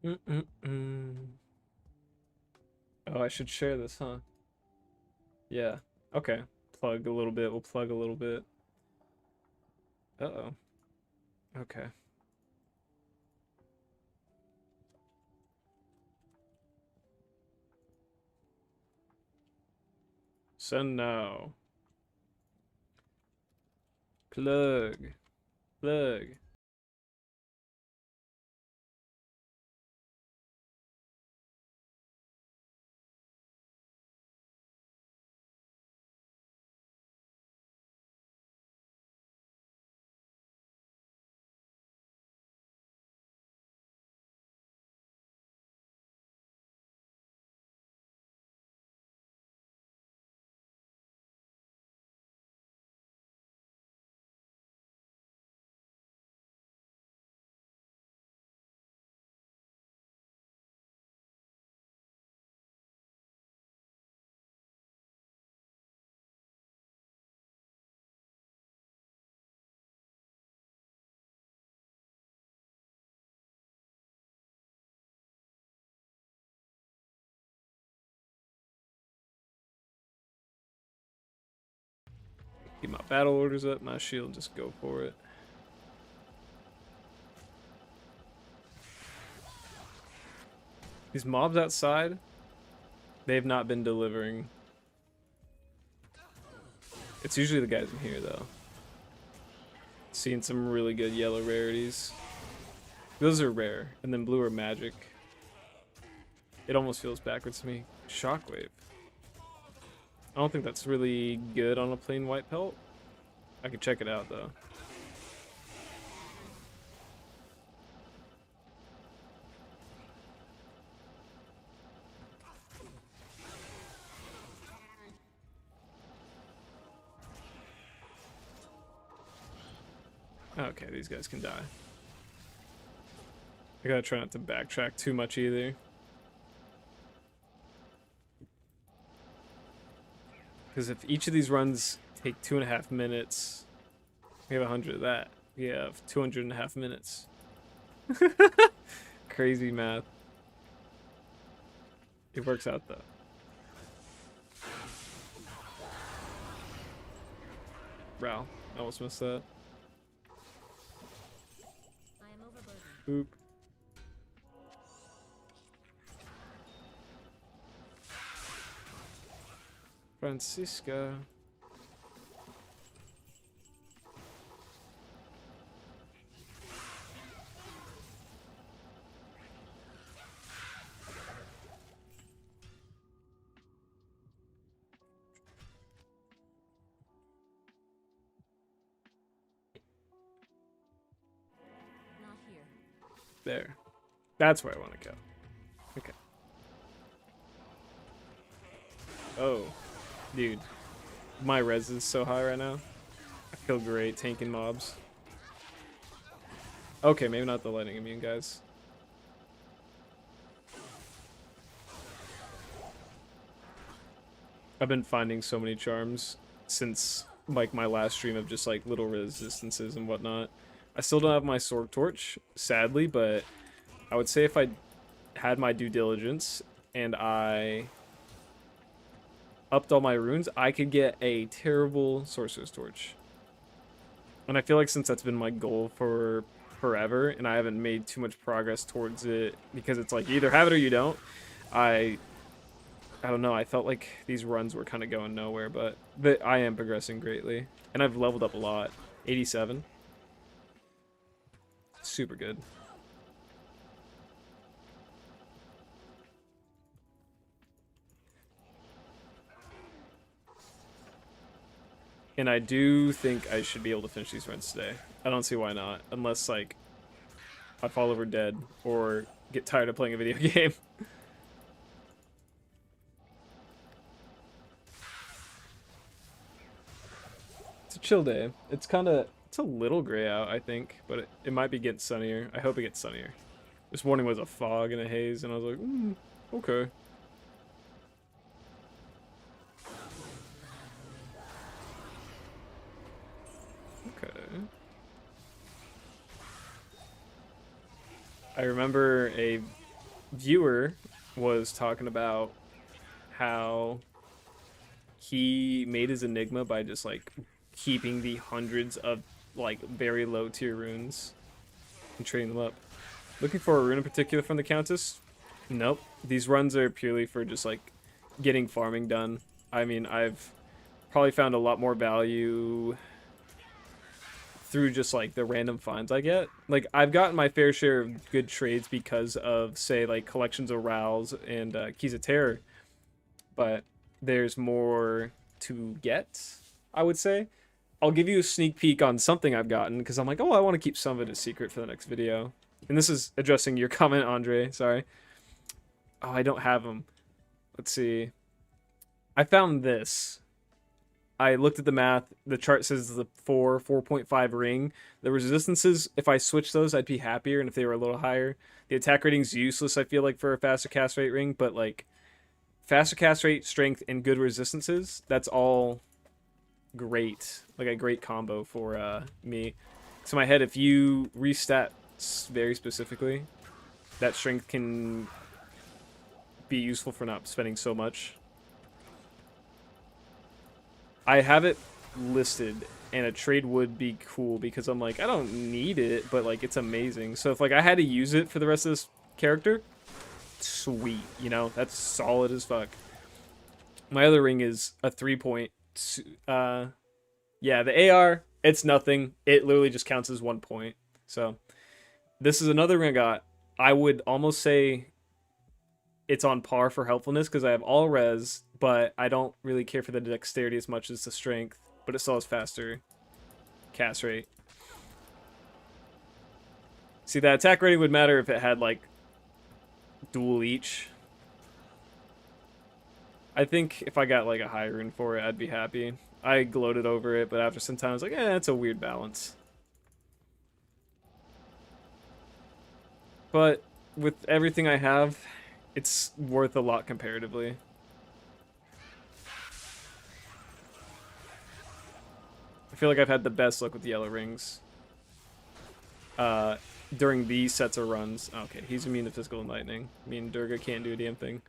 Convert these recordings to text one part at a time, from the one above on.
Mm-mm-mm. Oh, I should share this, huh? Yeah. Okay. Plug a little bit. We'll plug a little bit. Uh-oh. Okay. So now. Plug. Plug. Get my battle orders up, my shield, just go for it. These mobs outside, they've not been delivering. It's usually the guys in here, though. Seeing some really good yellow rarities. Those are rare, and then blue are magic. It almost feels backwards to me. Shockwave. I don't think that's really good on a plain white pelt. I could check it out, though. Okay, these guys can die. I gotta try not to backtrack too much either. Because if each of these runs take 2.5 minutes, we have 100 of that. We have 200.5 minutes. Crazy math. It works out though. Wow, I almost missed that. Oop. Francisca. Not here. There. That's where I want to go. Okay. Oh. Dude. My res is so high right now. I feel great tanking mobs. Okay, maybe not the lightning immune guys. I've been finding so many charms since like my last stream of just like little resistances and whatnot. I still don't have my sword torch, sadly, but I would say if I had my due diligence and I upped all my runes, I could get a terrible sorcerer's torch. And I feel like since that's been my goal for forever and I haven't made too much progress towards it because it's like you either have it or you don't. I don't know, I felt like these runs were kind of going nowhere, but I am progressing greatly. And I've leveled up a lot. 87. Super good. And I do think I should be able to finish these runs today. I don't see why not, unless like I fall over dead or get tired of playing a video game. It's a chill day. It's a little gray out, I think, but it might be getting sunnier. I hope it gets sunnier. This morning was a fog and a haze, and I was like, okay. Okay. I remember a viewer was talking about how he made his Enigma by just like keeping the hundreds of like very low tier runes and trading them up. Looking for a rune in particular from the Countess? Nope. These runs are purely for just like getting farming done. I mean, I've probably found a lot more value through just like the random finds I get. Like I've gotten my fair share of good trades because of say like collections of Rowls and Keys of Terror, but there's more to get, I would say. I'll give you a sneak peek on something I've gotten because I'm like, oh, I want to keep some of it a secret for the next video. And this is addressing your comment, Andre. Sorry. Oh, I don't have them. Let's see. I found this. I looked at the math. The chart says the 4.5 ring. The resistances, if I switch those, I'd be happier. And if they were a little higher, the attack rating's useless, I feel like, for a faster cast rate ring. But, like, faster cast rate, strength, and good resistances, that's all great. Like, a great combo for me. So, in my head, if you restat very specifically, that strength can be useful for not spending so much. I have it listed, and a trade would be cool because I'm like, I don't need it, but like it's amazing. So if like I had to use it for the rest of this character, sweet, you know, that's solid as fuck. My other ring is a 3-point. Yeah, the AR, it's nothing. It literally just counts as 1 point. So this is another ring I got. I would almost say it's on par for helpfulness because I have all res, but I don't really care for the dexterity as much as the strength, but it still has faster cast rate. See, that attack rating would matter if it had like dual each. I think if I got like a high rune for it, I'd be happy. I gloated over it, but after some time I was like, it's a weird balance. But with everything I have, it's worth a lot comparatively. I feel like I've had the best luck with the yellow rings during these sets of runs. Okay, he's immune to physical and lightning. Me and Durga can't do a damn thing.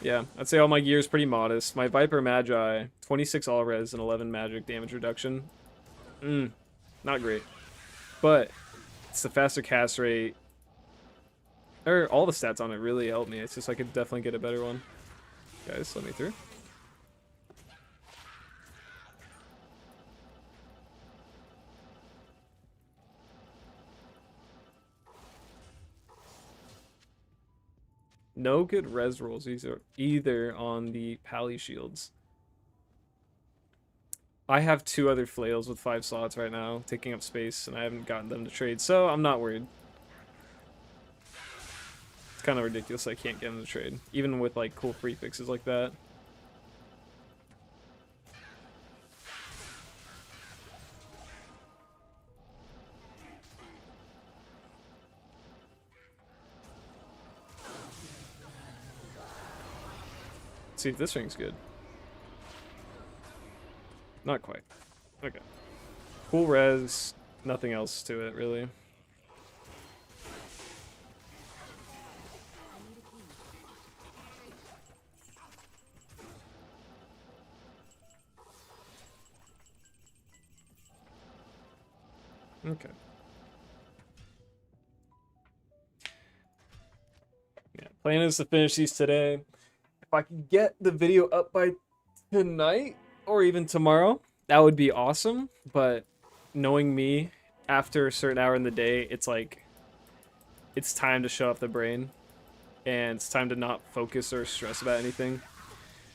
Yeah, I'd say all my gear is pretty modest. My Viper Magi, 26 all res and 11 magic damage reduction. Not great. But it's the faster cast rate. Or all the stats on it really help me. It's just I could definitely get a better one. Guys, let me through. No good res rolls either on the Pally shields. I have 2 other flails with 5 slots right now, taking up space, and I haven't gotten them to trade, so I'm not worried. It's kind of ridiculous I can't get them to trade, even with like cool free fixes like that. Let's see if this ring's good. Not quite. Okay. Cool res, nothing else to it, really. Okay. Yeah, plan is to finish these today. If I could get the video up by tonight or even tomorrow, that would be awesome. But knowing me, after a certain hour in the day, it's like, it's time to shut off the brain. And it's time to not focus or stress about anything.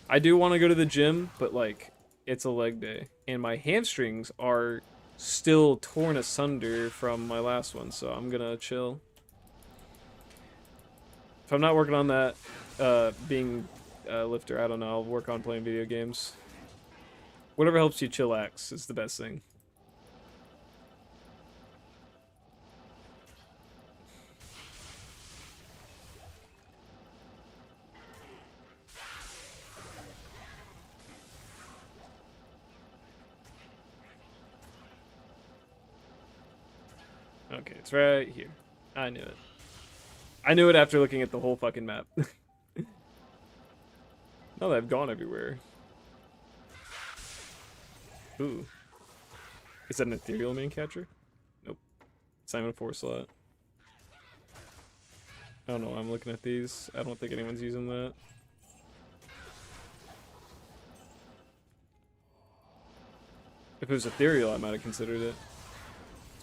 I do want to go to the gym, but like, it's a leg day. And my hamstrings are still torn asunder from my last one, so I'm gonna chill. If I'm not working on that, being a lifter, I don't know, I'll work on playing video games. Whatever helps you chillax is the best thing. Okay, it's right here. I knew it. I knew it after looking at the whole fucking map. No, they've gone everywhere. Ooh. Is that an ethereal main catcher? Nope. It's not even a 4 slot. I don't know why I'm looking at these. I don't think anyone's using that. If it was ethereal, I might have considered it.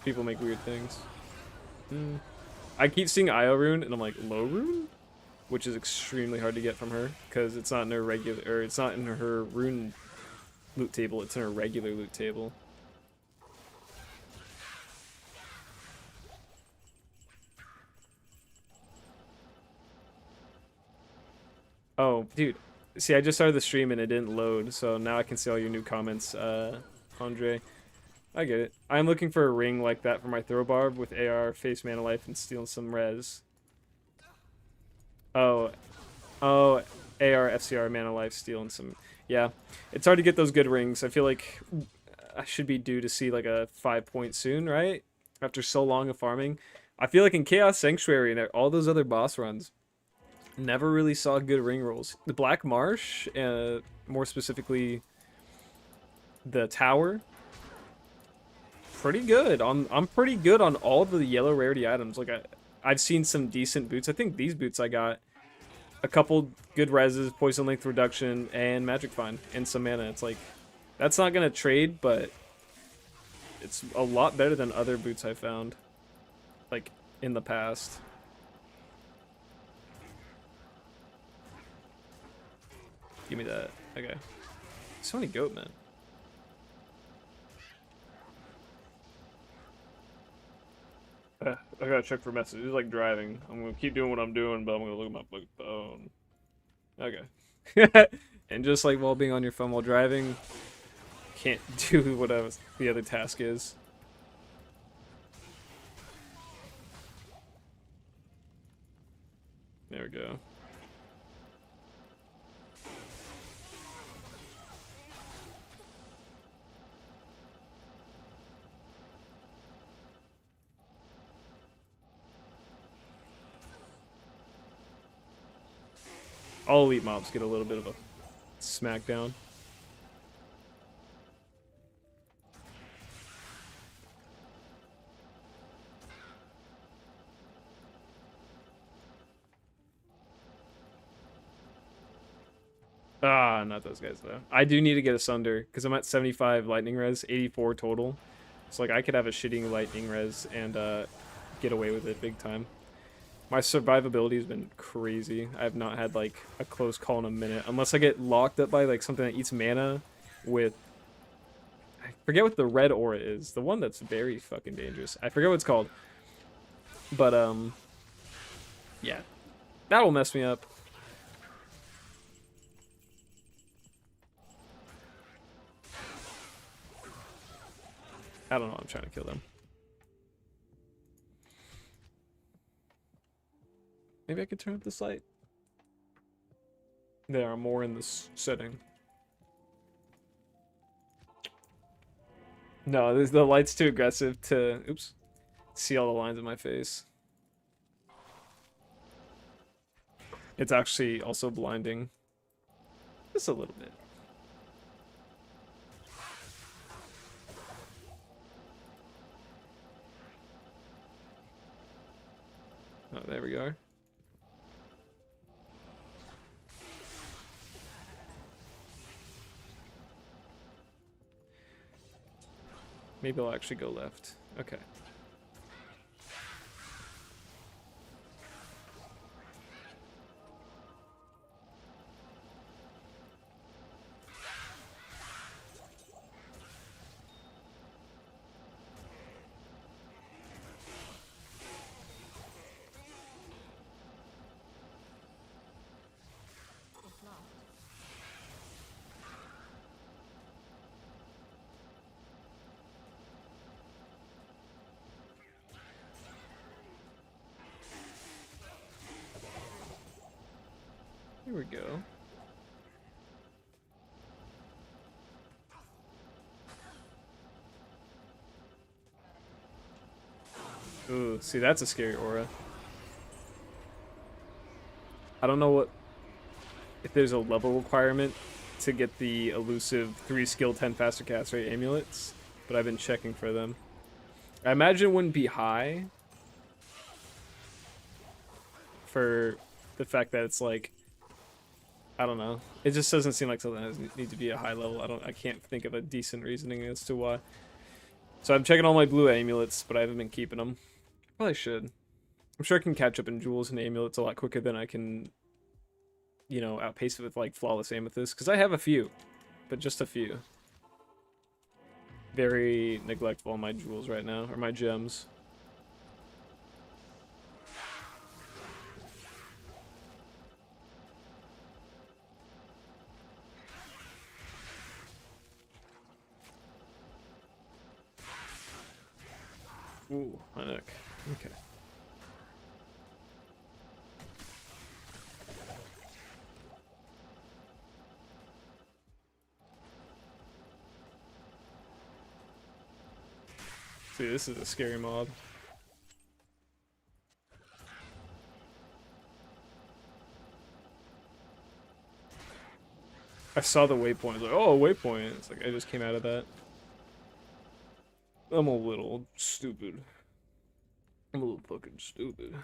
People make weird things. I keep seeing Io rune, and I'm like, low rune? Which is extremely hard to get from her, because it's not in her regular, or it's not in her rune loot table, it's in her regular loot table. Oh, dude. See, I just started the stream and it didn't load, so now I can see all your new comments, Andre. I get it. I'm looking for a ring like that for my throw barb with AR, face mana life, and stealing some res. Oh, AR, FCR, mana life, stealing some. Yeah, it's hard to get those good rings. I feel like I should be due to see like a 5-point soon, right? After so long of farming. I feel like in Chaos Sanctuary and all those other boss runs, never really saw good ring rolls. The Black Marsh, more specifically the Tower, pretty good. I'm pretty good on all the yellow rarity items. Like I've seen some decent boots. I think these boots I got a couple good reses, poison length reduction, and magic find, and some mana. It's like that's not gonna trade, but it's a lot better than other boots I found, like in the past. Give me that. Okay. So many goat men. I gotta check for messages. It's like driving. I'm gonna keep doing what I'm doing, but I'm gonna look at my fucking phone. Okay. And just like while being on your phone while driving, can't do whatever the other task is. There we go. All elite mobs get a little bit of a smackdown. Ah, not those guys though. I do need to get a Sunder because I'm at 75 lightning res, 84 total. So like I could have a shitty lightning res and get away with it big time. My survivability has been crazy. I have not had like a close call in a minute unless I get locked up by like something that eats mana with, I forget what the red aura is. The one that's very fucking dangerous. I forget what it's called. But yeah. That'll mess me up. I don't know, I'm trying to kill them. Maybe I could turn up this light. There, I'm more in this setting. No, the light's too aggressive to, oops, see all the lines in my face. It's actually also blinding. Just a little bit. Oh, there we go. Maybe I'll actually go left. Okay. It's locked. Here we go. Ooh, see, that's a scary aura. I don't know what if there's a level requirement to get the elusive 3 skill 10 faster cast rate amulets, but I've been checking for them. I imagine it wouldn't be high for the fact that it's like, I don't know. It just doesn't seem like something that needs to be a high level. I can't think of a decent reasoning as to why. So I'm checking all my blue amulets, but I haven't been keeping them. Probably should. I'm sure I can catch up in jewels and amulets a lot quicker than I can, you know, outpace it with like flawless amethyst, because I have a few, but just a few. Very neglectful on my jewels right now, or my gems. Ooh, my neck. Okay. See, this is a scary mob. I saw the waypoint. I was like, oh, waypoint. It's like I just came out of that. I'm a little stupid. I'm a little fucking stupid.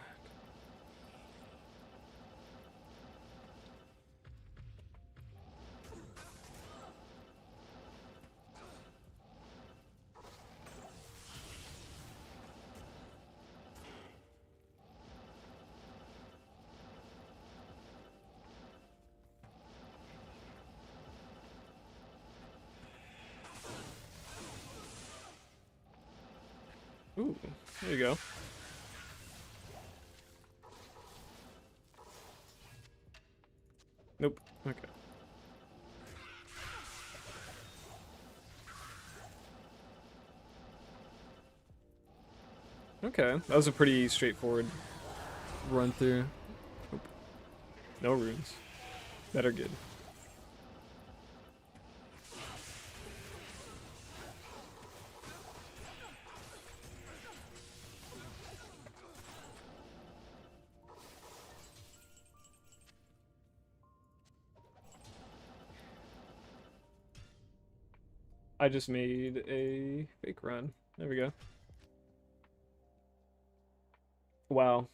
Ooh, there you go. Nope. Okay. Okay, that was a pretty straightforward run through. Nope. No runes. That are good. I just made a fake run. There we go. Wow.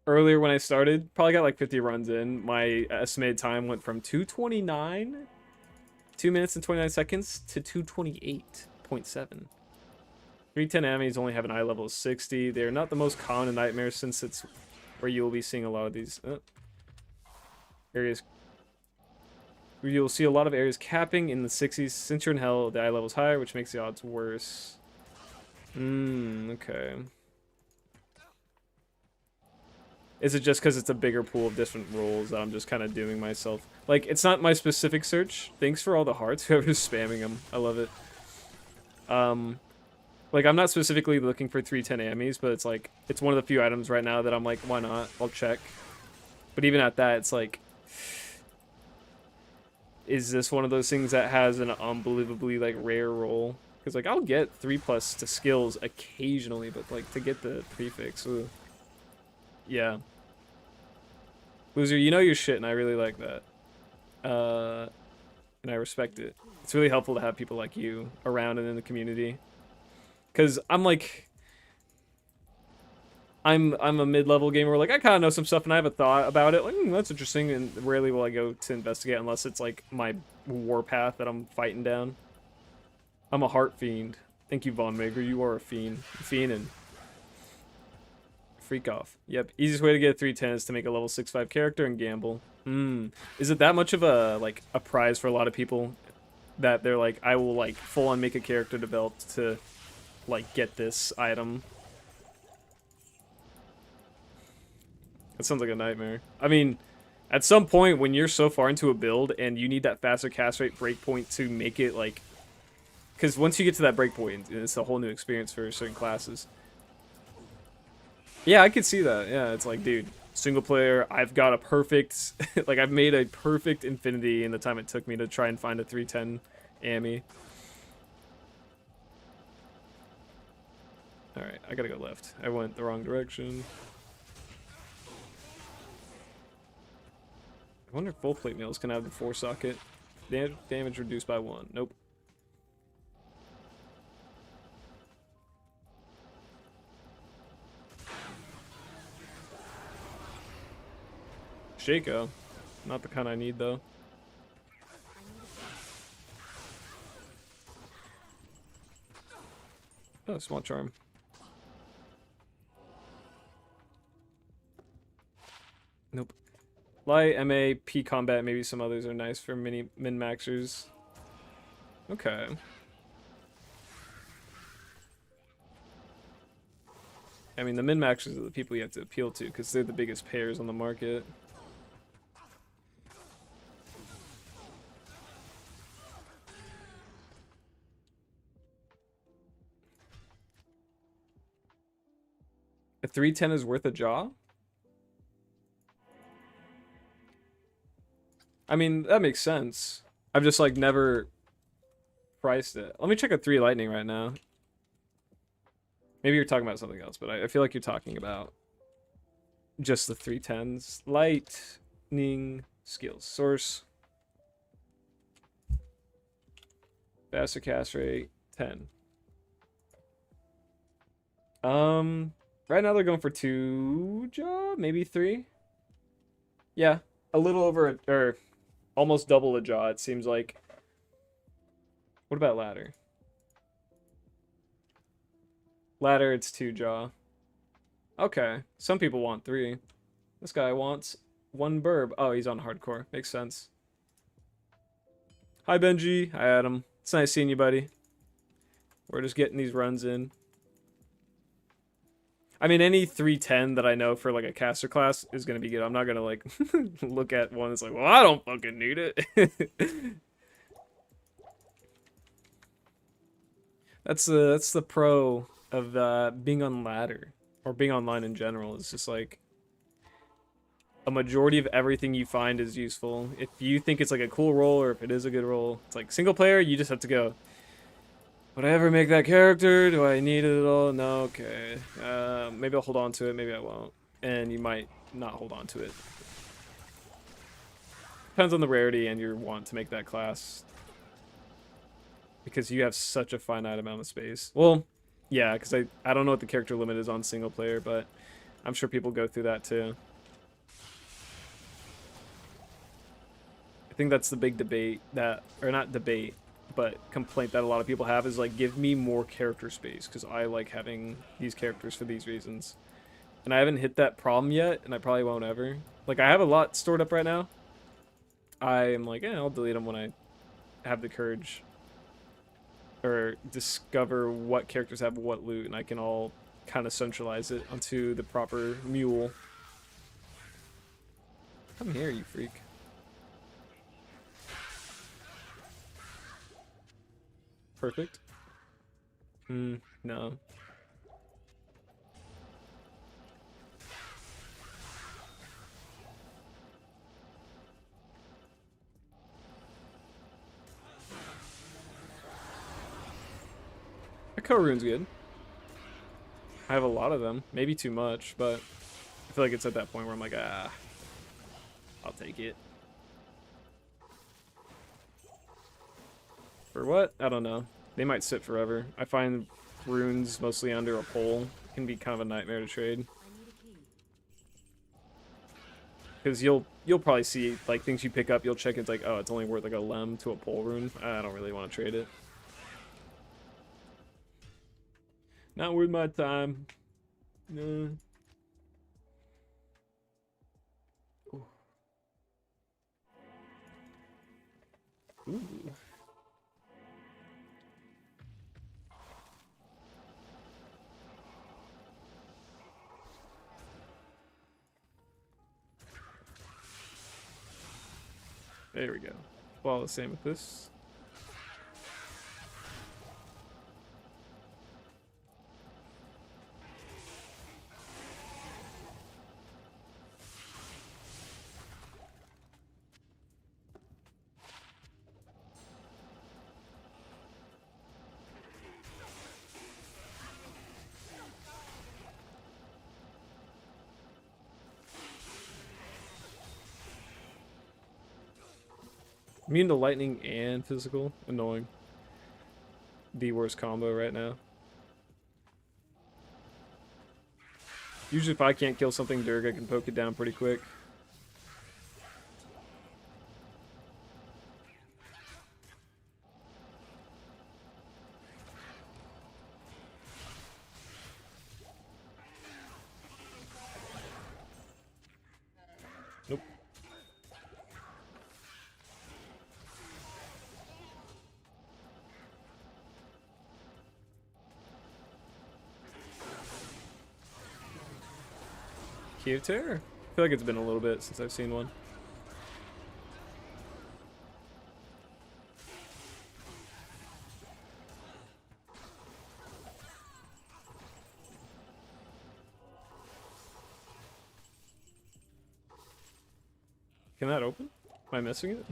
Earlier when I started, probably got like 50 runs in. My estimated time went from 2:29, 2 minutes and 29 seconds, to 2:28.7. 310 enemies only have an eye level of 60. They're not the most common in nightmares since it's where you will be seeing a lot of these areas. You'll see a lot of areas capping in the 60s. Since you're in hell, the eye level's higher, which makes the odds worse. Okay. Is it just because it's a bigger pool of different roles that I'm just kind of doing myself? Like, it's not my specific search. Thanks for all the hearts, whoever's spamming them. I love it. Like, I'm not specifically looking for 310 ammies, but it's like, it's one of the few items right now that I'm like, why not? I'll check. But even at that, it's like, is this one of those things that has an unbelievably, like, rare roll? Because, like, I'll get 3+ to skills occasionally, but, like, to get the prefix, ugh. Yeah. Loser, you know your shit, and I really like that. And I respect it. It's really helpful to have people like you around and in the community. Because I'm like... I'm a mid-level gamer, like, I kind of know some stuff, and I have a thought about it. Like, that's interesting, and rarely will I go to investigate unless it's, like, my warpath that I'm fighting down. I'm a heart fiend. Thank you, Von Mager. You are a fiend. Fiendin'. Freak off. Yep, easiest way to get a 310 is to make a level 6-5 character and gamble. Is it that much of a, like, a prize for a lot of people that they're like, I will, like, full-on make a character developed to, like, get this item? That sounds like a nightmare. I mean, at some point when you're so far into a build and you need that faster cast rate breakpoint to make it, like... Because once you get to that breakpoint, it's a whole new experience for certain classes. Yeah, I could see that. Yeah, it's like, dude, single player, I've got a perfect... like, I've made a perfect infinity in the time it took me to try and find a 310 Ammy. Alright, I gotta go left. I went the wrong direction. I wonder if full plate mills can have the 4-socket. Damage reduced by 1. Nope. Shaco. Not the kind I need, though. Oh, small charm. Nope. Light, MA, P combat, maybe some others are nice for min-maxers. Okay. I mean, the min-maxers are the people you have to appeal to because they're the biggest payers on the market. A 310 is worth a jaw? I mean, that makes sense. I've just, like, never priced it. Let me check a 3 lightning right now. Maybe you're talking about something else, but I feel like you're talking about just the 310s. Lightning skills. Source. Faster cast rate. 10. Right now they're going for 2 jaw, maybe 3. Yeah, a little over, or almost double a jaw, it seems like. What about ladder? Ladder, it's 2 jaw. Okay, some people want 3. This guy wants 1 burb. Oh, he's on hardcore. Makes sense. Hi, Benji. Hi, Adam. It's nice seeing you, buddy. We're just getting these runs in. I mean, any 310 that I know for, like, a caster class is going to be good. I'm not going to, like, look at one that's like, well, I don't fucking need it. That's the pro of being on ladder. Or being online in general. It's just, like, a majority of everything you find is useful. If you think it's, like, a cool role or if it is a good role, it's like, single player, you just have to go, would I ever make that character? Do I need it at all? No, okay. Maybe I'll hold on to it, maybe I won't. And you might not hold on to it. Depends on the rarity and your want to make that class. Because you have such a finite amount of space. Well, yeah, because I don't know what the character limit is on single player, but I'm sure people go through that too. I think that's the big debate that, or not debate, but complaint that a lot of people have is like, give me more character space because I like having these characters for these reasons. And I haven't hit that problem yet, and I probably won't ever. Like, I have a lot stored up right now. I am like, I'll delete them when I have the courage. Or discover what characters have what loot, and I can all kind of centralize it onto the proper mule. Come here, you freak. Perfect. No. Echo Rune's good. I have a lot of them. Maybe too much, but I feel like it's at that point where I'm like, I'll take it. For what? I don't know. They might sit forever. I find runes mostly under a pole can be kind of a nightmare to trade. Because you'll probably see like things you pick up, you'll check it's like, oh, it's only worth like a lem to a pole rune. I don't really want to trade it. Not worth my time. No. Ooh. There we go. Well, the same with this. Immune to lightning and physical. Annoying. The worst combo right now. Usually if I can't kill something Dirk, I can poke it down pretty quick. Nope. Key of Terror? I feel like it's been a little bit since I've seen one. Can that open? Am I missing it?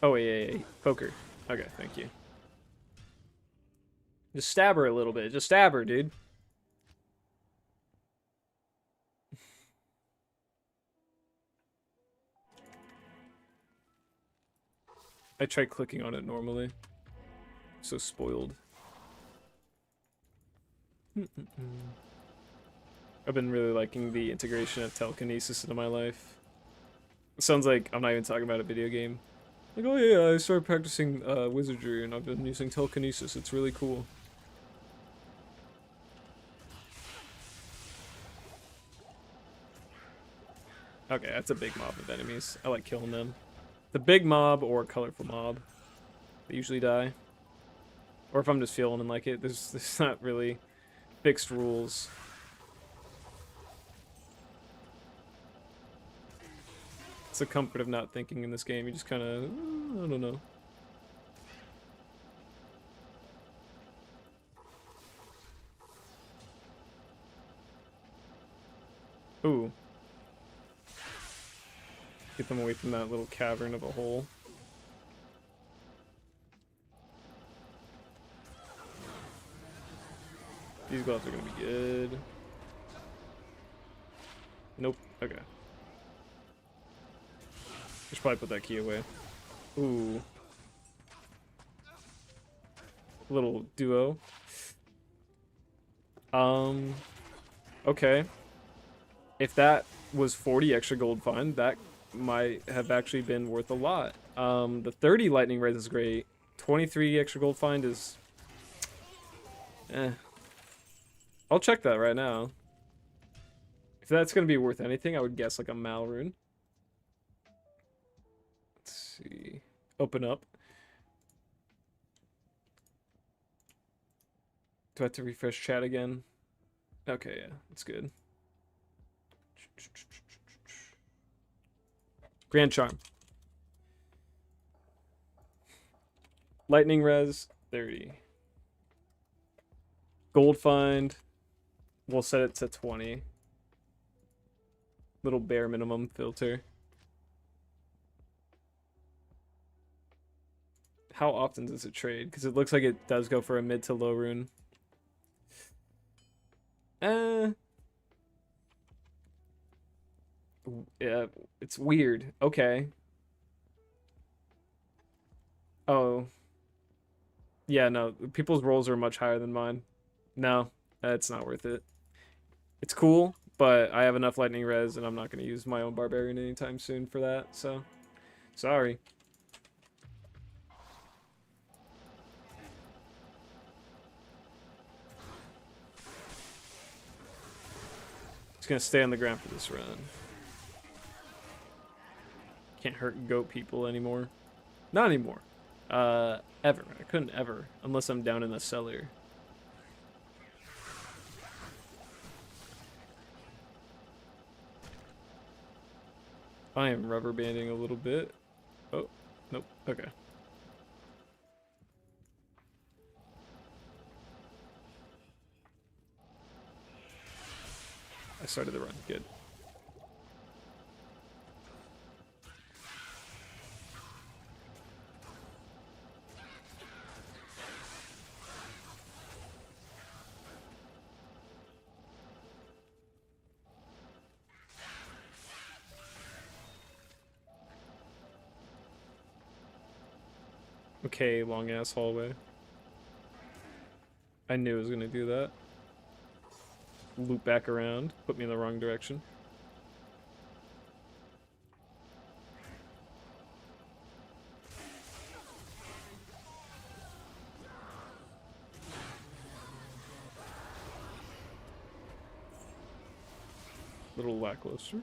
Oh, wait, yeah. Poker. Okay, thank you. Just stab her a little bit. Just stab her, dude. I tried clicking on it normally. So spoiled. I've been really liking the integration of telekinesis into my life. It sounds like I'm not even talking about a video game. Like, oh yeah, I started practicing wizardry and I've been using telekinesis. It's really cool. Okay, that's a big mob of enemies. I like killing them. The big mob or colorful mob. They usually die. Or if I'm just feeling like it, there's not really fixed rules. It's the comfort of not thinking in this game. You just kind of, I don't know. Ooh. Get them away from that little cavern of a hole. These gloves are gonna be good. Nope. Okay. I should probably put that key away. Ooh. Little duo. Okay. If that was 40 extra gold fine, that might have actually been worth a lot. The 30 lightning res is great. 23 extra gold find is... I'll check that right now. If that's going to be worth anything, I would guess like a Malrune. Let's see. Open up. Do I have to refresh chat again? Okay, yeah, that's good. Grand Charm. Lightning res, 30. Gold find, we'll set it to 20. Little bare minimum filter. How often does it trade? Because it looks like it does go for a mid to low rune. Yeah, it's weird. Okay. Oh. Yeah, no. People's rolls are much higher than mine. No, it's not worth it. It's cool, but I have enough lightning res and I'm not going to use my own barbarian anytime soon for that, so sorry. Just going to stay on the ground for this run. Can't hurt goat people anymore. Not anymore. Ever. I couldn't ever, unless I'm down in the cellar. I am rubber banding a little bit. Oh, nope. Okay. I started the run. Good. Okay, long ass hallway. I knew it was gonna do that. Loop back around, put me in the wrong direction. Little lackluster.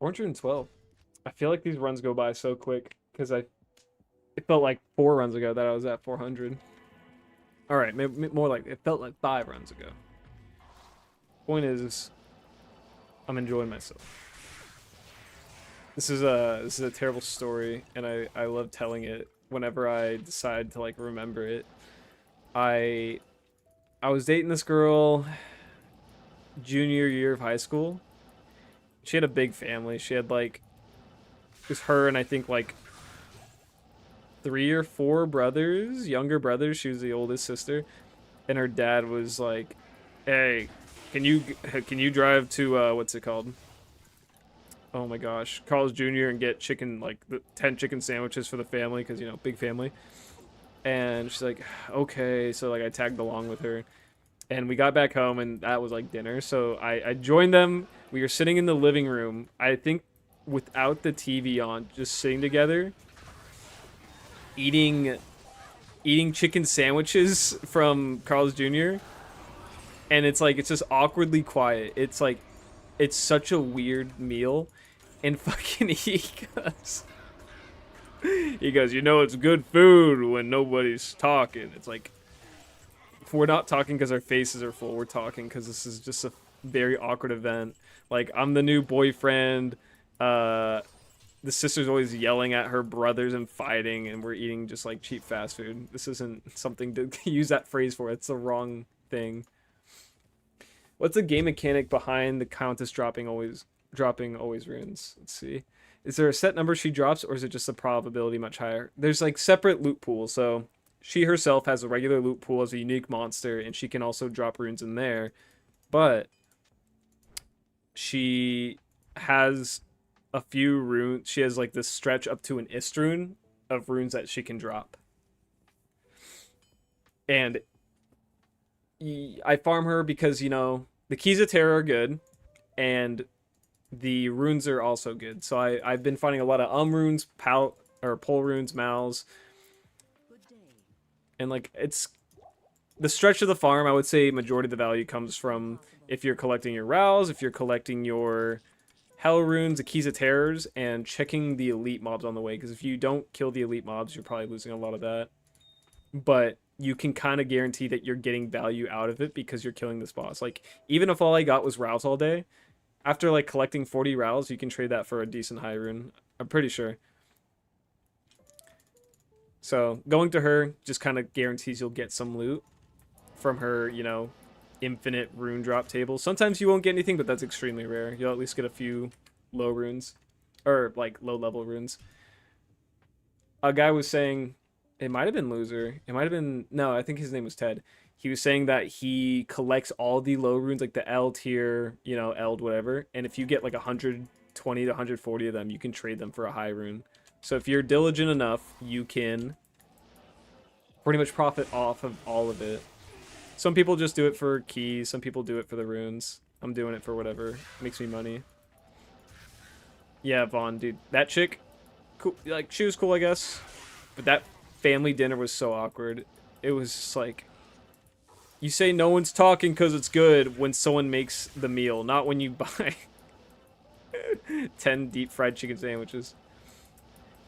$412. I feel like these runs go by so quick because it felt like 4 runs ago that I was at 400. All right, maybe more like it felt like 5 runs ago. Point is, I'm enjoying myself. This is a terrible story, and I love telling it whenever I decide to like remember it. I I was dating this girl junior year of high school. She had a big family. She had like it was her and I think like 3 or 4 brothers, younger brothers. She was the oldest sister, and her dad was like, "Hey, can you drive to what's it called? Oh my gosh, Carl's Jr. and get chicken like the 10 chicken sandwiches for the family because you know big family." And she's like, "Okay," so like I tagged along with her, and we got back home and that was like dinner. So I joined them. We were sitting in the living room. I think without the TV on, just sitting together, eating chicken sandwiches from Carl's Jr. And it's like it's just awkwardly quiet. It's like it's such a weird meal, and fucking he goes, you know, it's good food when nobody's talking. It's like we're not talking because our faces are full. We're talking because this is just a very awkward event. Like I'm the new boyfriend. The sister's always yelling at her brothers and fighting, and we're eating just like cheap fast food. This isn't something to use that phrase for. It's the wrong thing. What's the game mechanic behind the Countess dropping always runes? Let's see. Is there a set number she drops, or is it just the probability much higher? There's like separate loot pools. So she herself has a regular loot pool as a unique monster, and she can also drop runes in there. But she has a few runes. She has like this stretch up to an ist rune of runes that she can drop. And I farm her because, you know, the keys of terror are good, and the runes are also good. So I've been finding a lot of runes, or pole runes, mals, and like it's the stretch of the farm. I would say majority of the value comes from if you're collecting your rows, if you're collecting your hell runes, the keys of terrors, and checking the elite mobs on the way. Because if you don't kill the elite mobs, you're probably losing a lot of that. But you can kind of guarantee that you're getting value out of it because you're killing this boss. Like, even if all I got was rows all day, after, like, collecting 40 rows, you can trade that for a decent high rune. I'm pretty sure. So, going to her just kind of guarantees you'll get some loot from her, you know, infinite rune drop table. Sometimes you won't get anything, but that's extremely rare. You'll at least get a few low runes. Or, like, low-level runes. A guy was saying... It might have been Loser. It might have been... No, I think his name was Ted. He was saying that he collects all the low runes, like the L tier, you know, Eld, whatever. And if you get like 120 to 140 of them, you can trade them for a high rune. So if you're diligent enough, you can pretty much profit off of all of it. Some people just do it for keys. Some people do it for the runes. I'm doing it for whatever makes me money. Yeah, Vaughn, dude. That chick, cool. Like, she was cool, I guess. But that family dinner was so awkward. It was just like, you say no one's talking because it's good when someone makes the meal, not when you buy 10 deep fried chicken sandwiches.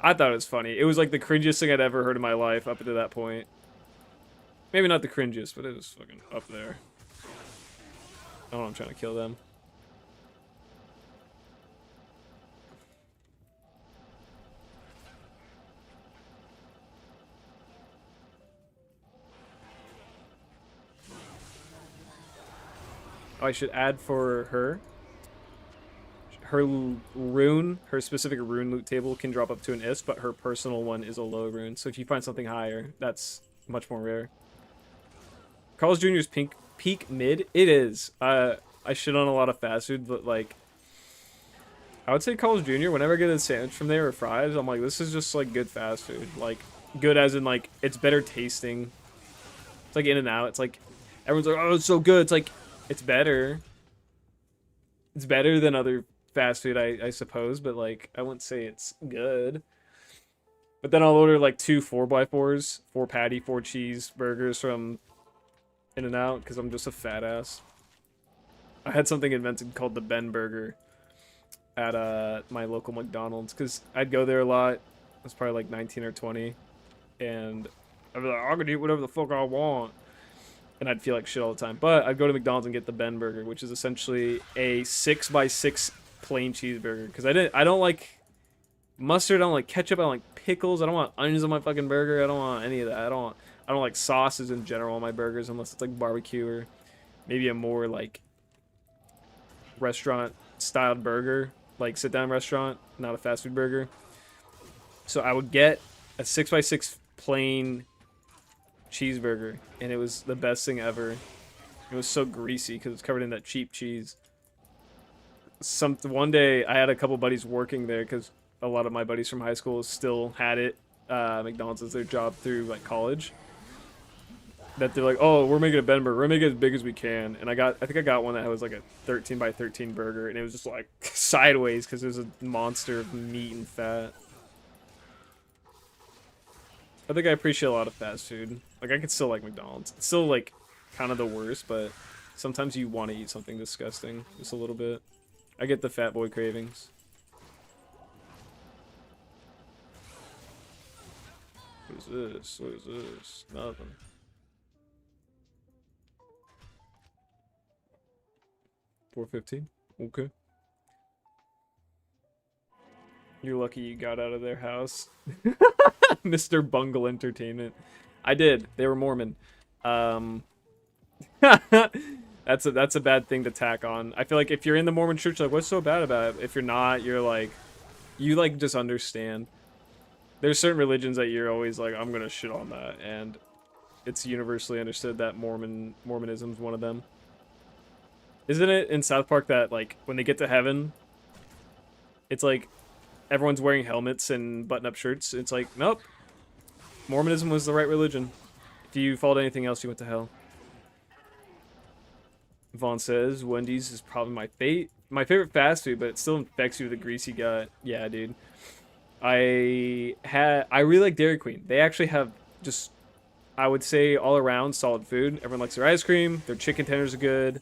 I thought it was funny. It was like the cringiest thing I'd ever heard in my life up to that point. Maybe not the cringiest, but it was fucking up there. Oh, I'm trying to kill them. Oh, I should add for her. her specific rune loot table can drop up to an IS, but her personal one is a low rune. So if you find something higher, that's much more rare. Carl's Jr.'s peak mid. It is. I shit on a lot of fast food, but like, I would say Carl's Jr. Whenever I get a sandwich from there or fries, I'm like, this is just like good fast food. Like, good as in like it's better tasting. It's like In-N-Out. It's like everyone's like, oh, it's so good. It's like it's better. It's better than other fast food, I suppose, but like I wouldn't say it's good. But then I'll order like 2 4x4s, 4 patty, 4 cheese burgers from In-N-Out because I'm just a fat ass. I had something invented called the Ben Burger at my local McDonald's because I'd go there a lot. I was probably like 19 or 20, and I'd be like, I could eat whatever the fuck I want, and I'd feel like shit all the time. But I'd go to McDonald's and get the Ben Burger, which is essentially a 6x6 plain cheeseburger because I don't like mustard, I don't like ketchup, I don't like pickles, I don't want onions on my fucking burger, I don't want any of that. I don't like sauces in general on my burgers unless it's like barbecue or maybe a more like restaurant styled burger, like sit down restaurant, not a fast food burger. So I would get a 6x6 plain cheeseburger, and it was the best thing ever. It was so greasy because it's covered in that cheap cheese. One day I had a couple buddies working there because a lot of my buddies from high school still had it. McDonald's as their job through like college. That they're like, oh, we're making a Ben Burger. We're making it as big as we can. And I think I got one that was like a 13x13 burger, and it was just like sideways because it was a monster of meat and fat. I think I appreciate a lot of fast food. Like I could still like McDonald's. It's still like kind of the worst, but sometimes you want to eat something disgusting just a little bit. I get the fat boy cravings. What is this? What is this? Nothing. $4.15. Okay. You're lucky you got out of their house. Mr. Bungle Entertainment. I did. They were Mormon. That's a bad thing to tack on. I feel like if you're in the Mormon church, like, what's so bad about it? If you're not, you're like, you like just understand. There's certain religions that you're always like, I'm gonna shit on that, and it's universally understood that Mormonism's one of them. Isn't it in South Park that like when they get to heaven, it's like everyone's wearing helmets and button-up shirts? It's like, nope, Mormonism was the right religion. If you followed anything else, you went to hell. Vaughn says Wendy's is probably my favorite fast food, but it still infects you with a greasy gut. Yeah, dude. I really like Dairy Queen. They actually have just, I would say, all around solid food. Everyone likes their ice cream. Their chicken tenders are good.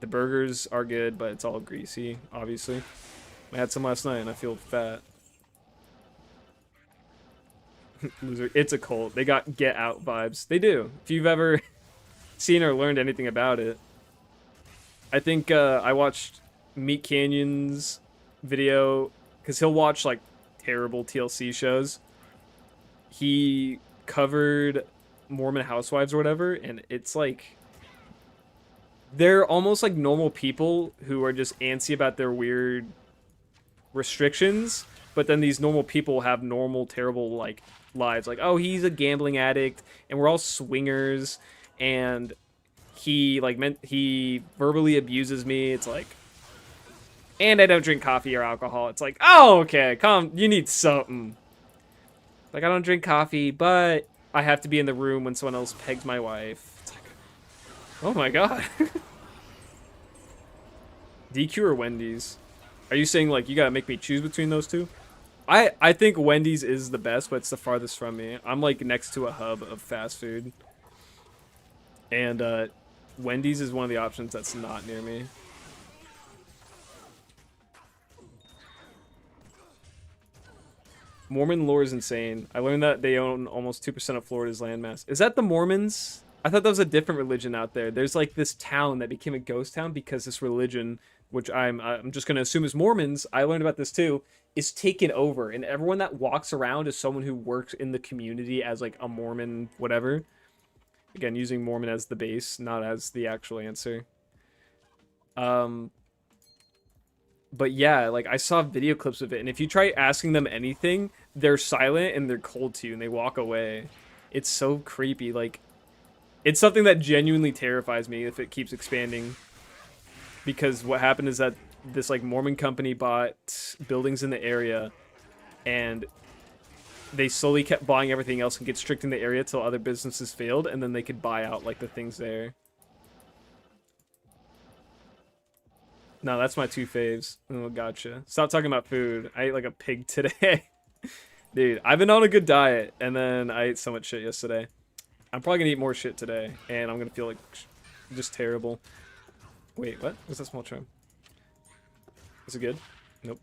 The burgers are good, but it's all greasy, obviously. I had some last night and I feel fat. Loser. It's a cult. They got Get Out vibes. They do. If you've ever seen or learned anything about it. I think I watched Meat Canyon's video because he'll watch like terrible TLC shows. He covered Mormon Housewives or whatever, and it's like they're almost like normal people who are just antsy about their weird restrictions, but then these normal people have normal terrible like lives. Like, oh, he's a gambling addict and we're all swingers, and he verbally abuses me. It's like, and I don't drink coffee or alcohol. It's like, oh, okay, you need something. Like, I don't drink coffee, but I have to be in the room when someone else pegs my wife. It's like, oh my god. DQ or Wendy's? Are you saying like you gotta make me choose between those two? I think Wendy's is the best, but it's the farthest from me. I'm like next to a hub of fast food, and Wendy's is one of the options that's not near me. Mormon lore is insane. I learned that they own almost 2% of Florida's landmass. Is that the Mormons? I thought that was a different religion out there. There's like this town that became a ghost town because this religion, which I'm just gonna assume is Mormons, I learned about this too, is taken over, and everyone that walks around is someone who works in the community as like a Mormon, whatever. Again, using Mormon as the base, not as the actual answer. But yeah, like I saw video clips of it, and if you try asking them anything, they're silent and they're cold to you and they walk away. It's so creepy. Like it's something that genuinely terrifies me if it keeps expanding. Because what happened is that this like Mormon company bought buildings in the area, and they slowly kept buying everything else and get strict in the area till other businesses failed, and then they could buy out like the things there. No, that's my two faves. Oh, gotcha. Stop talking about food. I ate like a pig today. Dude, I've been on a good diet, and then I ate so much shit yesterday. I'm probably gonna eat more shit today, and I'm gonna feel like just terrible. Wait, what? What's that small charm? Is it good? Nope.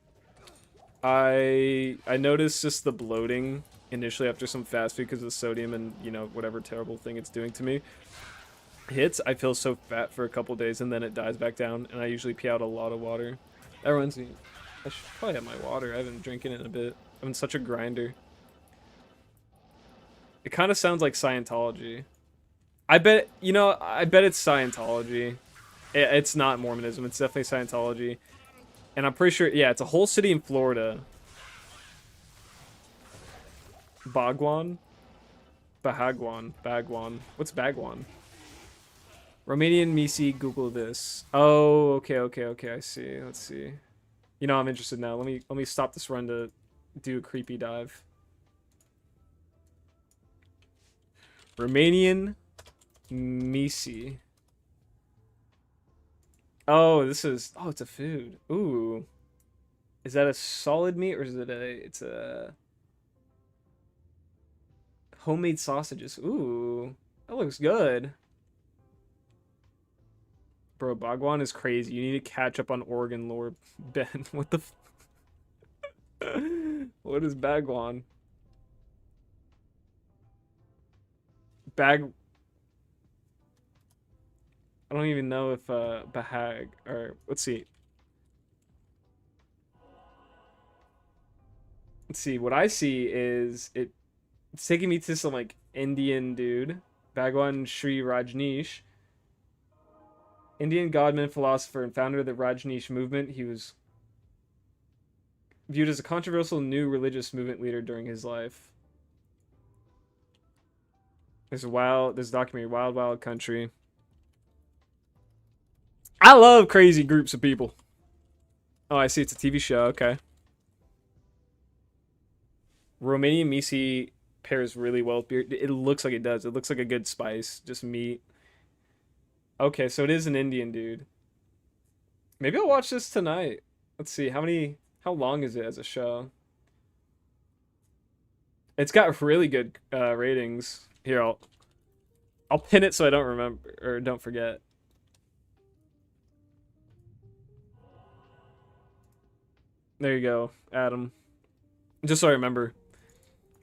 I noticed just the bloating initially after some fast food because of the sodium and, you know, whatever terrible thing it's doing to me. Hits, I feel so fat for a couple days and then it dies back down, and I usually pee out a lot of water. That reminds me, I should probably have my water. I haven't been drinking it in a bit. I'm such a grinder. It kind of sounds like Scientology. I bet, you know, I bet it's Scientology. It's not Mormonism. It's definitely Scientology. And I'm pretty sure, yeah, it's a whole city in Florida. Bagwan? Bagwan. What's Bagwan? Romanian Misi, Google this. Oh, okay, I see. Let's see. You know, I'm interested now. Let me stop this run to do a creepy dive. Romanian Misi. Oh, this is, oh, it's a food. Ooh. Is that a solid meat or is it it's a homemade sausages? Ooh. That looks good. Bro, Bhagwan is crazy. You need to catch up on Oregon lore, Ben. What the what is Bhagwan? Bag I don't even know if Bahag or let's see. Let's see. What I see is it's taking me to some like Indian dude, Bhagwan Sri Rajneesh, Indian godman, philosopher, and founder of the Rajneesh movement. He was viewed as a controversial new religious movement leader during his life. There's a documentary, Wild Wild Country. I love crazy groups of people. Oh, I see. It's a TV show. Okay. Romanian Misi pairs really well with beer. It looks like it does. It looks like a good spice. Just meat. Okay, so it is an Indian dude. Maybe I'll watch this tonight. Let's see. How long is it as a show? It's got really good ratings. Here, I'll pin it so I don't remember or don't forget. There you go, Adam. Just so I remember.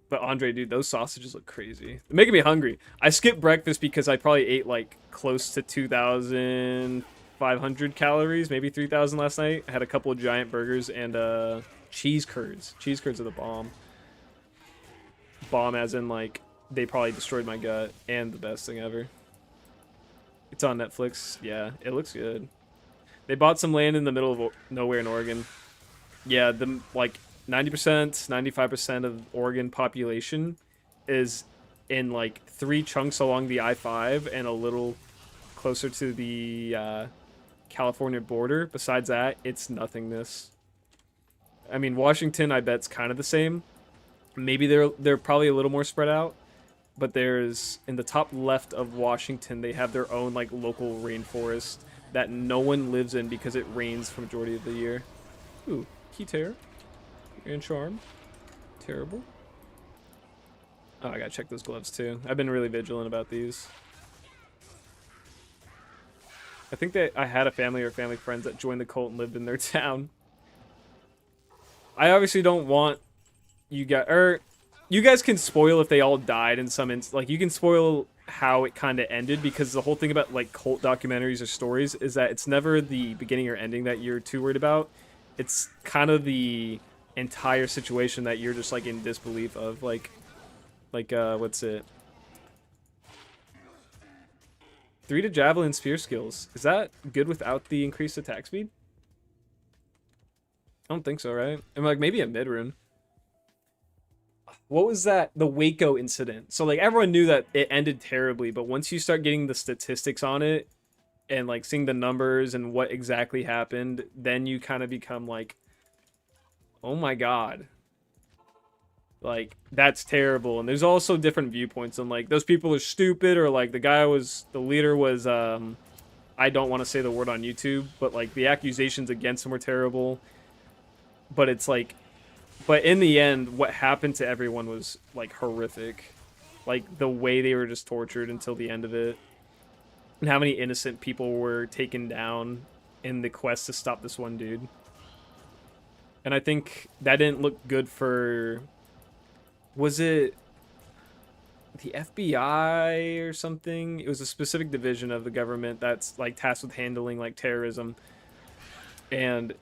But Andre, dude, those sausages look crazy. They're making me hungry. I skipped breakfast because I probably ate like close to 2,500 calories, maybe 3,000 last night. I had a couple of giant burgers and cheese curds. Cheese curds are the bomb. Bomb as in like they probably destroyed my gut and the best thing ever. It's on Netflix. Yeah, it looks good. They bought some land in the middle of nowhere in Oregon. Yeah, the like 90%, 95% of Oregon population is in like 3 chunks along the I-5 and a little closer to the California border. Besides that, it's nothingness. I mean, Washington, I bet's kind of the same. Maybe they're probably a little more spread out, but there's in the top left of Washington, they have their own like local rainforest that no one lives in because it rains for majority of the year. Ooh, key terror. And charm. Terrible. Oh, I gotta check those gloves too. I've been really vigilant about these. I think that I had a family or family friends that joined the cult and lived in their town. I obviously don't want you guys, you guys can spoil if they all died in some like you can spoil how it kind of ended, because the whole thing about like cult documentaries or stories is that it's never the beginning or ending that you're too worried about. It's kind of the entire situation that you're just like in disbelief of, like what's it, 3 to javelin spear skills. Is that good without the increased attack speed? I don't think so, right? And like maybe a mid rune. What was that? The Waco incident. So like everyone knew that it ended terribly, but once you start getting the statistics on it and like seeing the numbers and what exactly happened, then you kind of become like, oh my god, like that's terrible. And there's also different viewpoints on like those people are stupid, or like the leader was I don't want to say the word on YouTube, but like the accusations against him were terrible. But it's like, but in the end, what happened to everyone was like horrific. Like the way they were just tortured until the end of it, and how many innocent people were taken down in the quest to stop this one dude. And I think that didn't look good for, was it the FBI or something? It was a specific division of the government that's like tasked with handling like terrorism. And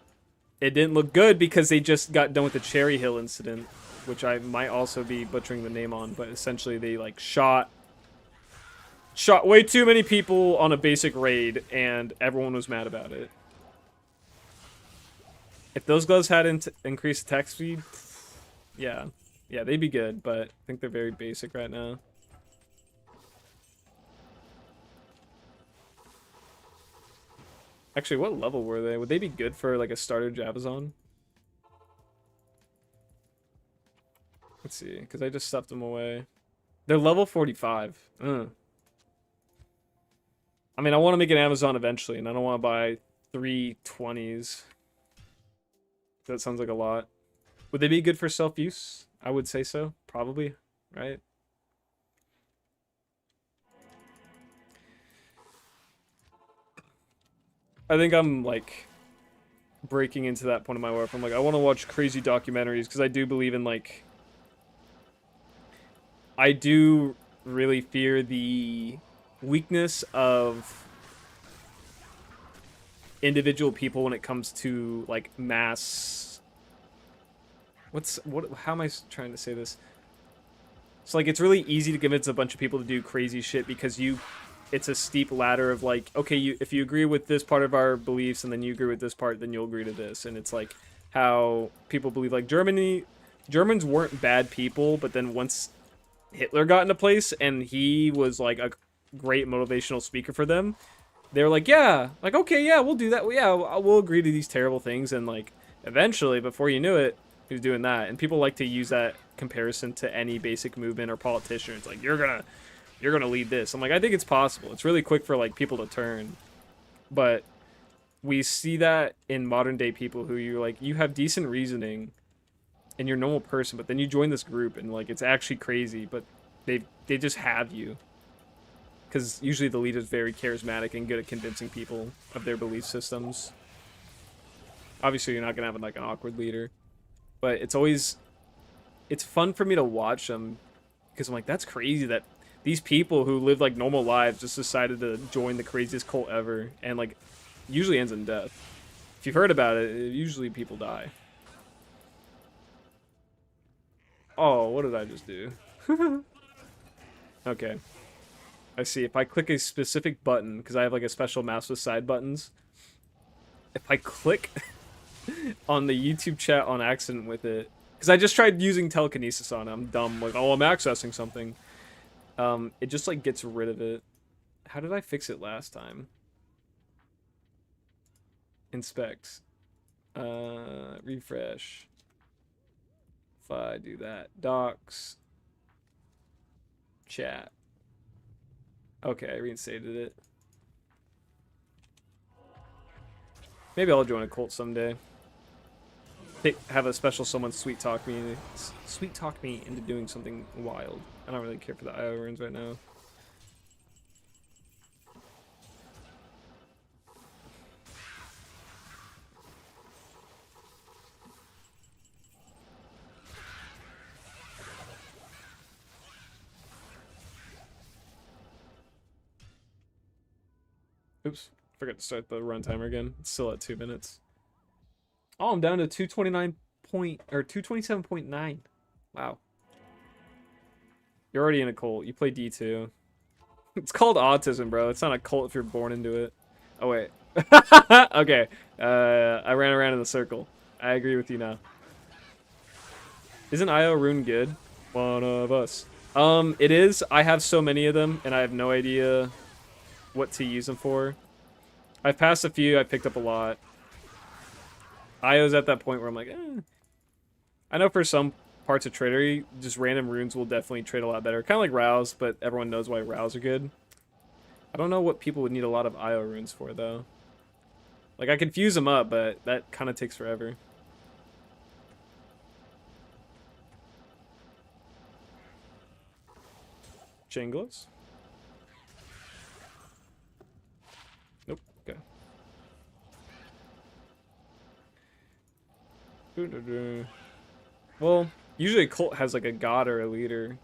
it didn't look good because they just got done with the Cherry Hill incident, which I might also be butchering the name on, but essentially they like shot way too many people on a basic raid and everyone was mad about it. If those gloves had increased attack speed, yeah. Yeah, they'd be good, but I think they're very basic right now. Actually, what level were they? Would they be good for like a starter Javazon? Let's see, because I just stuffed them away. They're level 45. I mean, I want to make an Amazon eventually, and I don't want to buy 320s. That sounds like a lot. Would they be good for self-use? I would say so. Probably, right? I think I'm, like, breaking into that point of my life. I'm like, I want to watch crazy documentaries, because I do believe in, like... I do really fear the weakness of individual people when it comes to, like, mass... How am I trying to say this? So, like, it's really easy to convince a bunch of people to do crazy shit because it's a steep ladder of like, okay, if you agree with this part of our beliefs and then you agree with this part, then you'll agree to this. And it's like how people believe like Germans weren't bad people, but then once Hitler got into place and he was like a great motivational speaker for them, they were like, yeah, like, okay, yeah, we'll do that. Well, yeah, we'll agree to these terrible things. And like eventually, before you knew it, he was doing that. And people like to use that comparison to any basic movement or politician. It's like, you're gonna lead this. I'm like, I think it's possible. It's really quick for like people to turn, but we see that in modern day people who you have decent reasoning and you're a normal person, but then you join this group and like it's actually crazy, but they just have you, because usually the leader's very charismatic and good at convincing people of their belief systems. Obviously, you're not gonna have like an awkward leader, but it's fun for me to watch them because I'm like, that's crazy that these people who live like normal lives just decided to join the craziest cult ever, and like usually ends in death. If you've heard about it, usually people die. Oh, what did I just do? Okay. I see. If I click a specific button, because I have like a special mouse with side buttons, if I click on the YouTube chat on accident with it, because I just tried using telekinesis on it, I'm dumb, like, oh, I'm accessing something. It just like gets rid of it. How did I fix it last time? Inspect. Refresh. If I do that. Docs. Chat. Okay, I reinstated it. Maybe I'll join a cult someday. Have a special someone sweet talk me into doing something wild. I don't really care for the IO runes right now. Oops, forgot to start the run timer again. It's still at 2 minutes. Oh, I'm down to 227.9. Wow. You're already in a cult. You play D2. It's called autism, bro. It's not a cult if you're born into it. Oh, wait. Okay. I ran around in a circle. I agree with you now. Isn't IO rune good? One of us. It is. I have so many of them, and I have no idea what to use them for. I've passed a few. I picked up a lot. IO's at that point where I'm like, eh. I know for some parts of tradery, just random runes will definitely trade a lot better. Kind of like Rouse, but everyone knows why Rouse are good. I don't know what people would need a lot of IO runes for, though. Like, I could fuse them up, but that kind of takes forever. Chain gloves? Nope. Okay. Well, usually a cult has like a god or a leader,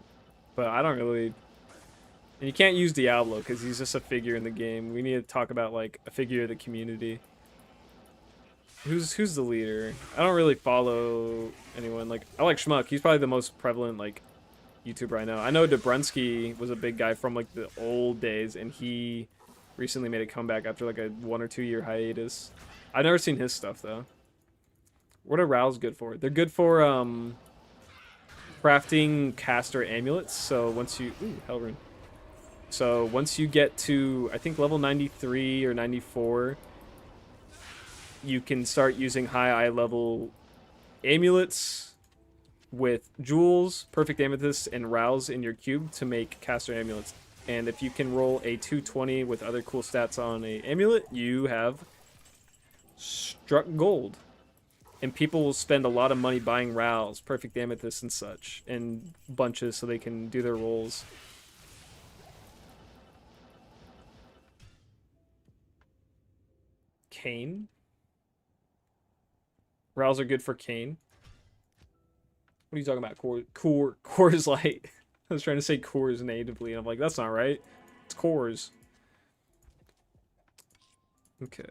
but I don't really. And you can't use Diablo because he's just a figure in the game. We need to talk about like a figure of the community. Who's the leader? I don't really follow anyone. Like I like Schmuck. He's probably the most prevalent like YouTuber I know. I know Dobrunsky was a big guy from like the old days, and he recently made a comeback after like a 1 or 2 year hiatus. I've never seen his stuff though. What are Rows good for? They're good for crafting caster amulets. So once you Hellrune. So once you get to I think level 93 or 94, you can start using high eye level amulets with jewels, perfect amethyst, and rouse in your cube to make caster amulets. And if you can roll a 220 with other cool stats on a amulet, you have struck gold. And people will spend a lot of money buying rouse, perfect amethyst, and such, in bunches so they can do their rolls. Kane? Rouse are good for Kane. What are you talking about? Coors Light. I was trying to say Coors natively, and I'm like, that's not right. It's Coors. Okay.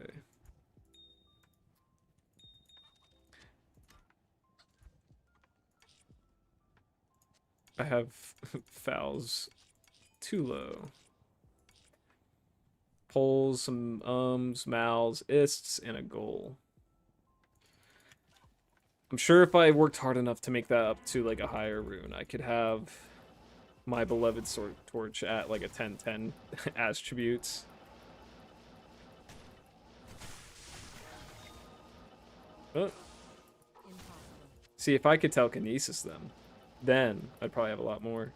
I have fouls too low. Poles, some mals, ists, and a goal. I'm sure if I worked hard enough to make that up to like a higher rune, I could have my beloved sword torch at like a 10/10 as tributes. Oh. See, if I could telekinesis them, then I'd probably have a lot more.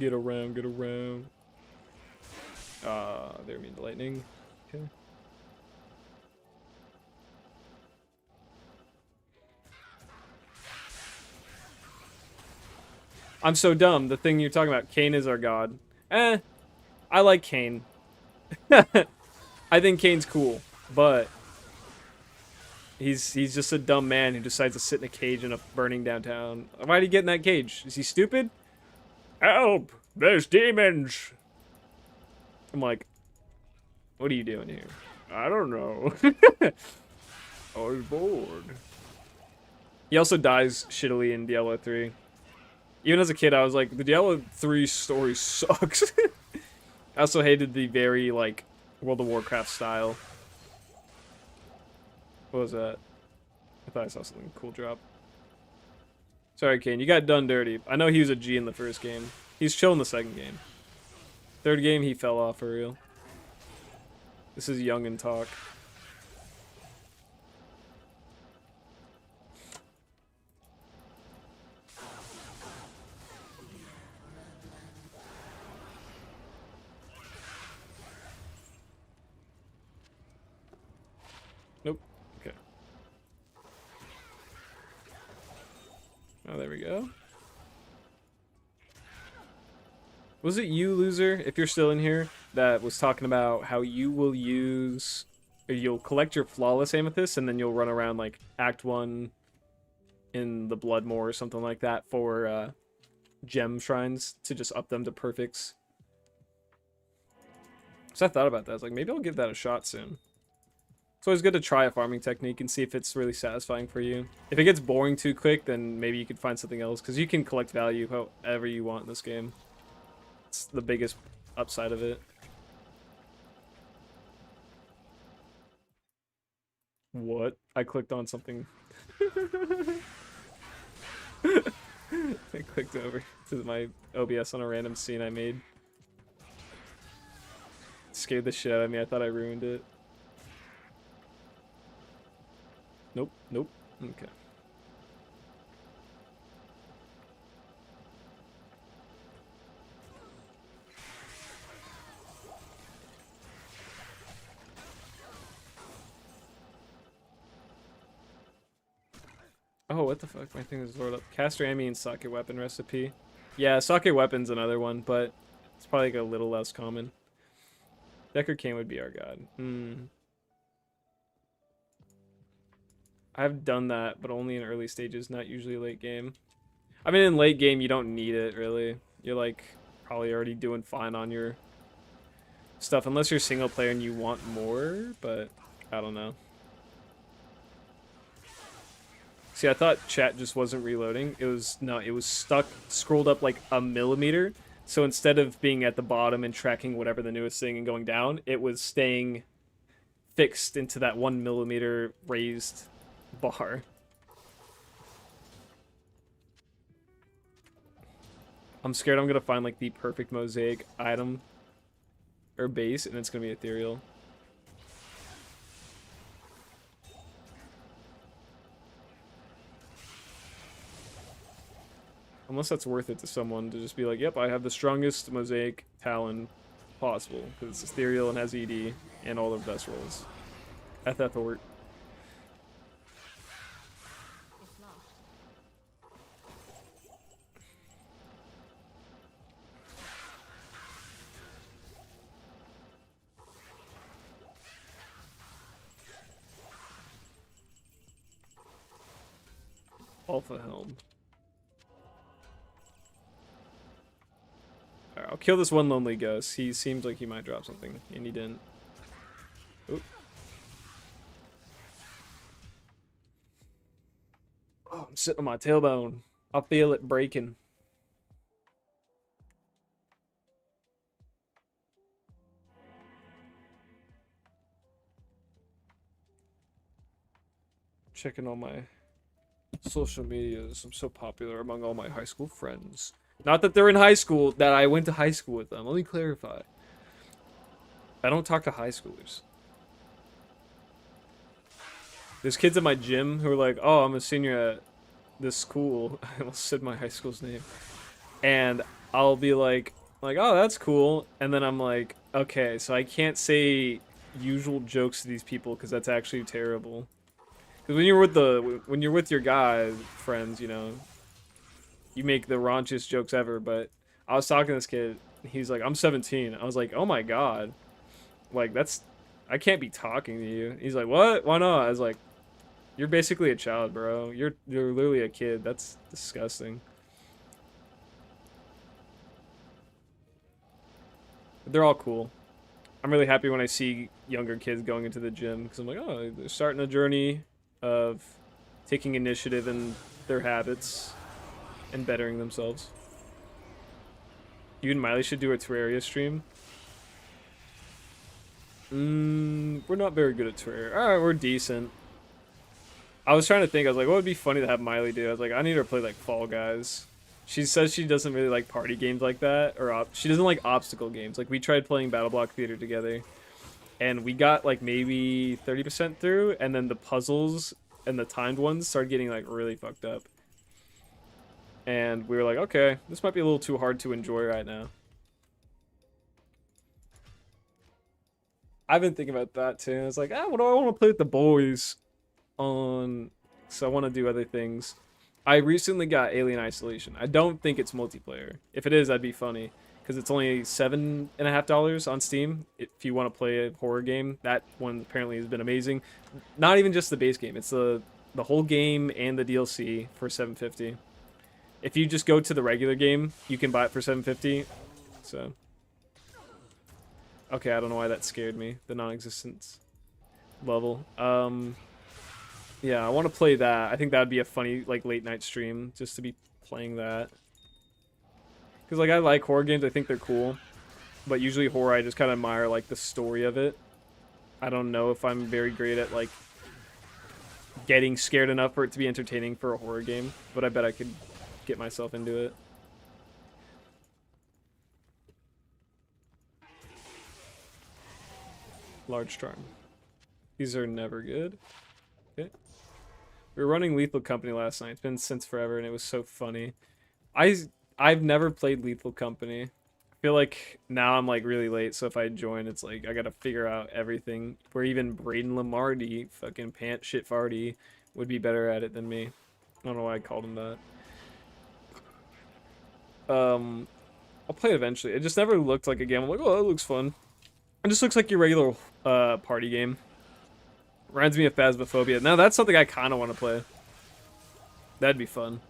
Get around, get around. They're immune to lightning. Okay. I'm so dumb. The thing you're talking about, Kane is our god. I like Kane. I think Kane's cool, but he's just a dumb man who decides to sit in a cage in a burning downtown. Why'd he get in that cage? Is he stupid? Help! There's demons! I'm like, what are you doing here? I don't know. I was bored. He also dies shittily in Diablo 3. Even as a kid, I was like, the Diablo 3 story sucks. I also hated the very, like, World of Warcraft style. What was that? I thought I saw something cool drop. Sorry, Kane, you got done dirty. I know he was a G in the first game. He's chill in the second game. Third game, he fell off for real. This is young and talk. Nope. Okay. Oh, there we go. Was it you, loser, if you're still in here, that was talking about how you will use, or you'll collect your flawless amethyst and then you'll run around like Act 1 in the Bloodmoor or something like that for gem shrines to just up them to perfects? So I thought about that. I was like, maybe I'll give that a shot soon. It's It's always good to try a farming technique and see if it's really satisfying for you. If it gets boring too quick, then maybe you could find something else, because you can collect value however you want in this game. It's the biggest upside of it. What? I clicked on something. I clicked over to my OBS on a random scene I made. Scared the shit out of me. I thought I ruined it. Nope, nope. Okay. Oh, what the fuck? My thing is loaded up. Caster Ami and socket weapon recipe. Yeah, socket weapon's another one, but it's probably like a little less common. Decker Kane would be our god. I've done that, but only in early stages, not usually late game. I mean, in late game, you don't need it, really. You're, like, probably already doing fine on your stuff, unless you're single player and you want more, but I don't know. See, I thought chat just wasn't reloading. It was stuck, scrolled up like a millimeter. So instead of being at the bottom and tracking whatever the newest thing and going down, it was staying fixed into that 1 millimeter raised bar. I'm scared I'm gonna find like the perfect mosaic item or base, and it's gonna be ethereal. Unless that's worth it to someone to just be like, yep, I have the strongest mosaic talon possible, because it's ethereal and has ED and all the best rolls. FF Ort. It's locked. Alpha Helm. Alright, I'll kill this one lonely ghost. He seems like he might drop something, and he didn't. Oop. Oh, I'm sitting on my tailbone. I feel it breaking. Checking all my social medias. I'm so popular among all my high school friends. Not that they're in high school, that I went to high school with them. Let me clarify. I don't talk to high schoolers. There's kids at my gym who are like, oh, I'm a senior at this school. I almost said my high school's name. And I'll be like, oh, that's cool. And then I'm like, okay, so I can't say usual jokes to these people because that's actually terrible. Because when you're with your guy friends, you know, you make the raunchiest jokes ever. But I was talking to this kid. He's like, I'm 17. I was like, oh my god, like I can't be talking to you. He's like, what? Why not? I was like, you're basically a child, bro. You're literally a kid. That's disgusting. But they're all cool. I'm really happy when I see younger kids going into the gym because I'm like, oh, they're starting a journey of taking initiative in their habits and bettering themselves. You and Miley should do a Terraria stream. We're not very good at Terraria. Alright, we're decent. I was trying to think, I was like, what would be funny to have Miley do? I was like, I need her to play like Fall Guys. She says she doesn't really like party games like that, or she doesn't like obstacle games. Like, we tried playing Battle Block Theater together, and we got like maybe 30% through, and then the puzzles and the timed ones started getting like really fucked up. And we were like, okay, this might be a little too hard to enjoy right now. I've been thinking about that too. It's like, what do I want to play with the boys on? So I want to do other things. I recently got Alien Isolation. I don't think it's multiplayer. If it is, that'd be funny. Because it's only $7.50 on Steam. If you want to play a horror game, that one apparently has been amazing. Not even just the base game. It's the whole game and the DLC for $7.50. If you just go to the regular game, you can buy it for $7.50. So, okay, I don't know why that scared me. The non-existence. level. Yeah, I want to play that. I think that would be a funny like late night stream just to be playing that. Cause like I like horror games. I think they're cool, but usually horror I just kind of admire like the story of it. I don't know if I'm very great at like getting scared enough for it to be entertaining for a horror game, but I bet I could get myself into it. Large charm. These are never good. Okay. We were running Lethal Company last night. It's been since forever, and it was so funny. I've never played Lethal Company. I feel like now I'm like really late, so if I join, it's like I gotta figure out everything. Where even Braden Lamardi, fucking pant shit farty, would be better at it than me. I don't know why I called him that. I'll play it eventually. It just never looked like a game. I'm like, oh, that looks fun. It just looks like your regular party game. Reminds me of Phasmophobia. Now that's something I kind of want to play. That'd be fun.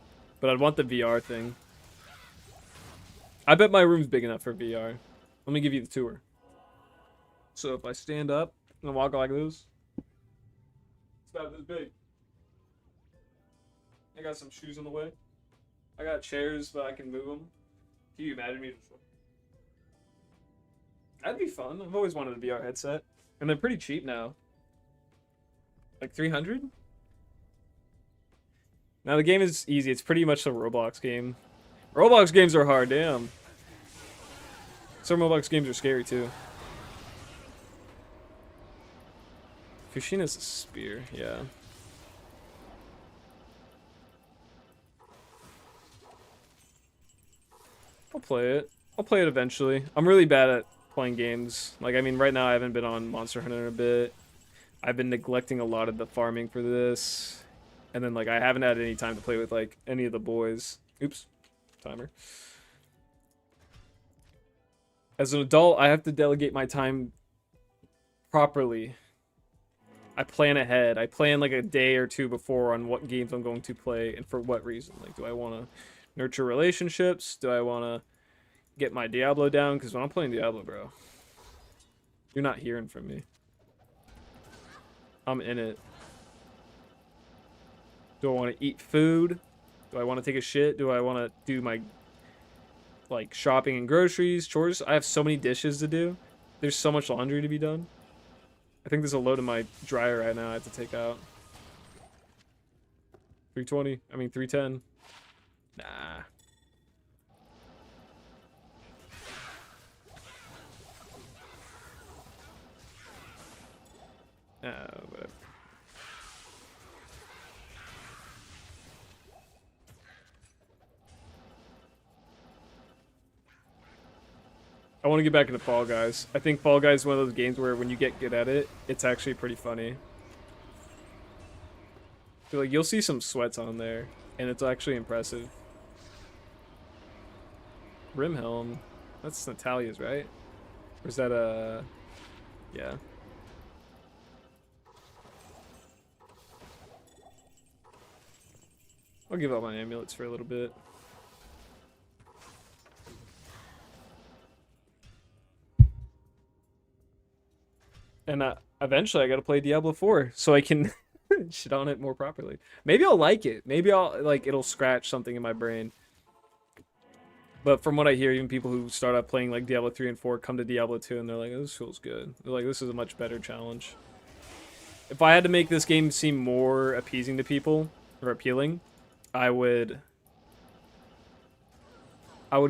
But I'd want the VR thing. I bet my room's big enough for VR. Let me give you the tour. So if I stand up and walk like this, it's about this big. I got some shoes in the way. I got chairs, but I can move them. Can you imagine me? That'd be fun. I've always wanted a VR headset. And they're pretty cheap now. Like 300? Now the game is easy. It's pretty much a Roblox game. Roblox games are hard, damn. Some Roblox games are scary too. Kushina's a spear, yeah. I'll play it. I'll play it eventually. I'm really bad at playing games. Like, I mean, right now I haven't been on Monster Hunter in a bit. I've been neglecting a lot of the farming for this. And then, like, I haven't had any time to play with, like, any of the boys. Oops. Timer. As an adult, I have to delegate my time properly. I plan ahead. I plan, like, a day or two before on what games I'm going to play and for what reason. Like, do I want to nurture relationships? Do I want to get my Diablo down? Because when I'm playing Diablo, bro, you're not hearing from me. I'm in it. Do I want to eat food? Do I want to take a shit? Do I want to do my, like, shopping and groceries, chores? I have so many dishes to do. There's so much laundry to be done. I think there's a load in my dryer right now I have to take out. 320. I mean, 310. Nah. Whatever. I want to get back into Fall Guys. I think Fall Guys is one of those games where when you get good at it, it's actually pretty funny. I feel like you'll see some sweats on there, and it's actually impressive. Rimhelm. That's Natalia's, right? Or is that a... Yeah. I'll give up my amulets for a little bit. And eventually I gotta play Diablo 4 so I can shit on it more properly. Maybe I'll like it. Maybe I'll, like, it'll scratch something in my brain. But from what I hear, even people who start out playing, like, Diablo 3 and 4 come to Diablo 2 and they're like, oh, this feels good. They're like, this is a much better challenge. If I had to make this game seem more appeasing to people, or appealing, I would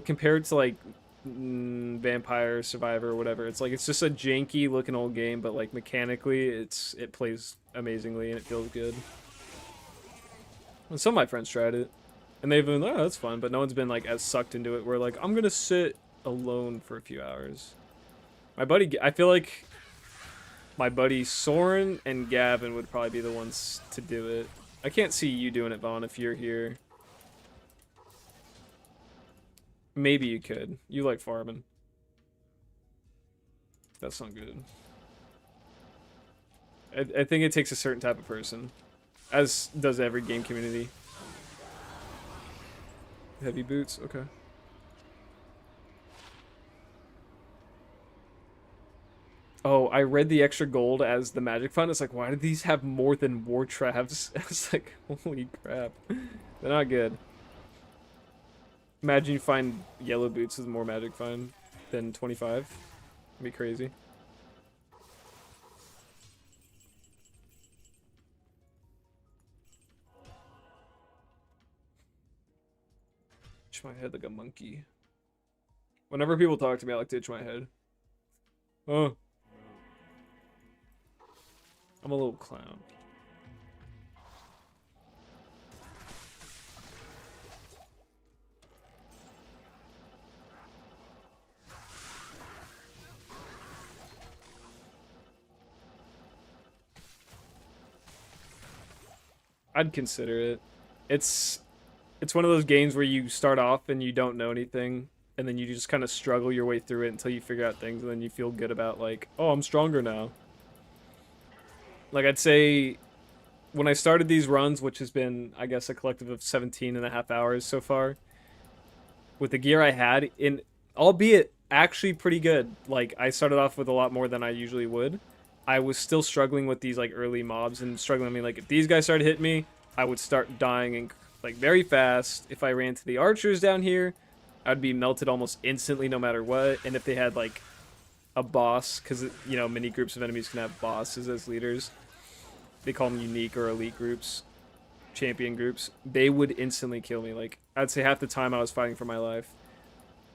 compare it to, like, Vampire Survivor or whatever. It's like, it's just a janky looking old game, but, like, mechanically it plays amazingly and it feels good. And some of my friends tried it and they've been like, oh, that's fun, but no one's been, like, as sucked into it where, like, I'm gonna sit alone for a few hours. My buddy, I feel like my buddy Soren and Gavin would probably be the ones to do it. I can't see you doing it, Vaughn, if you're here. Maybe you could. You like farming. That's not good. I think it takes a certain type of person. As does every game community. Heavy boots, okay. Oh, I read the extra gold as the magic fund. It's like, why do these have more than war traps? I was like, holy crap. They're not good. Imagine you find yellow boots with more magic find than 25. It'd be crazy. Itch my head like a monkey. Whenever people talk to me, I like to itch my head. Oh. I'm a little clown. I'd consider it. It's one of those games where you start off and you don't know anything, and then you just kind of struggle your way through it until you figure out things, and then you feel good about like, oh, I'm stronger now. Like I'd say when I started these runs, which has been, I guess, a collective of 17.5 hours so far, with the gear I had, in albeit actually pretty good. Like I started off with a lot more than I usually would. I was still struggling with these like early mobs and struggling. I mean, like if these guys started hitting me, I would start dying and like very fast. If I ran to the archers down here, I'd be melted almost instantly no matter what. And if they had like a boss, because you know many groups of enemies can have bosses as leaders, they call them unique or elite groups, champion groups, they would instantly kill me. Like I'd say half the time I was fighting for my life.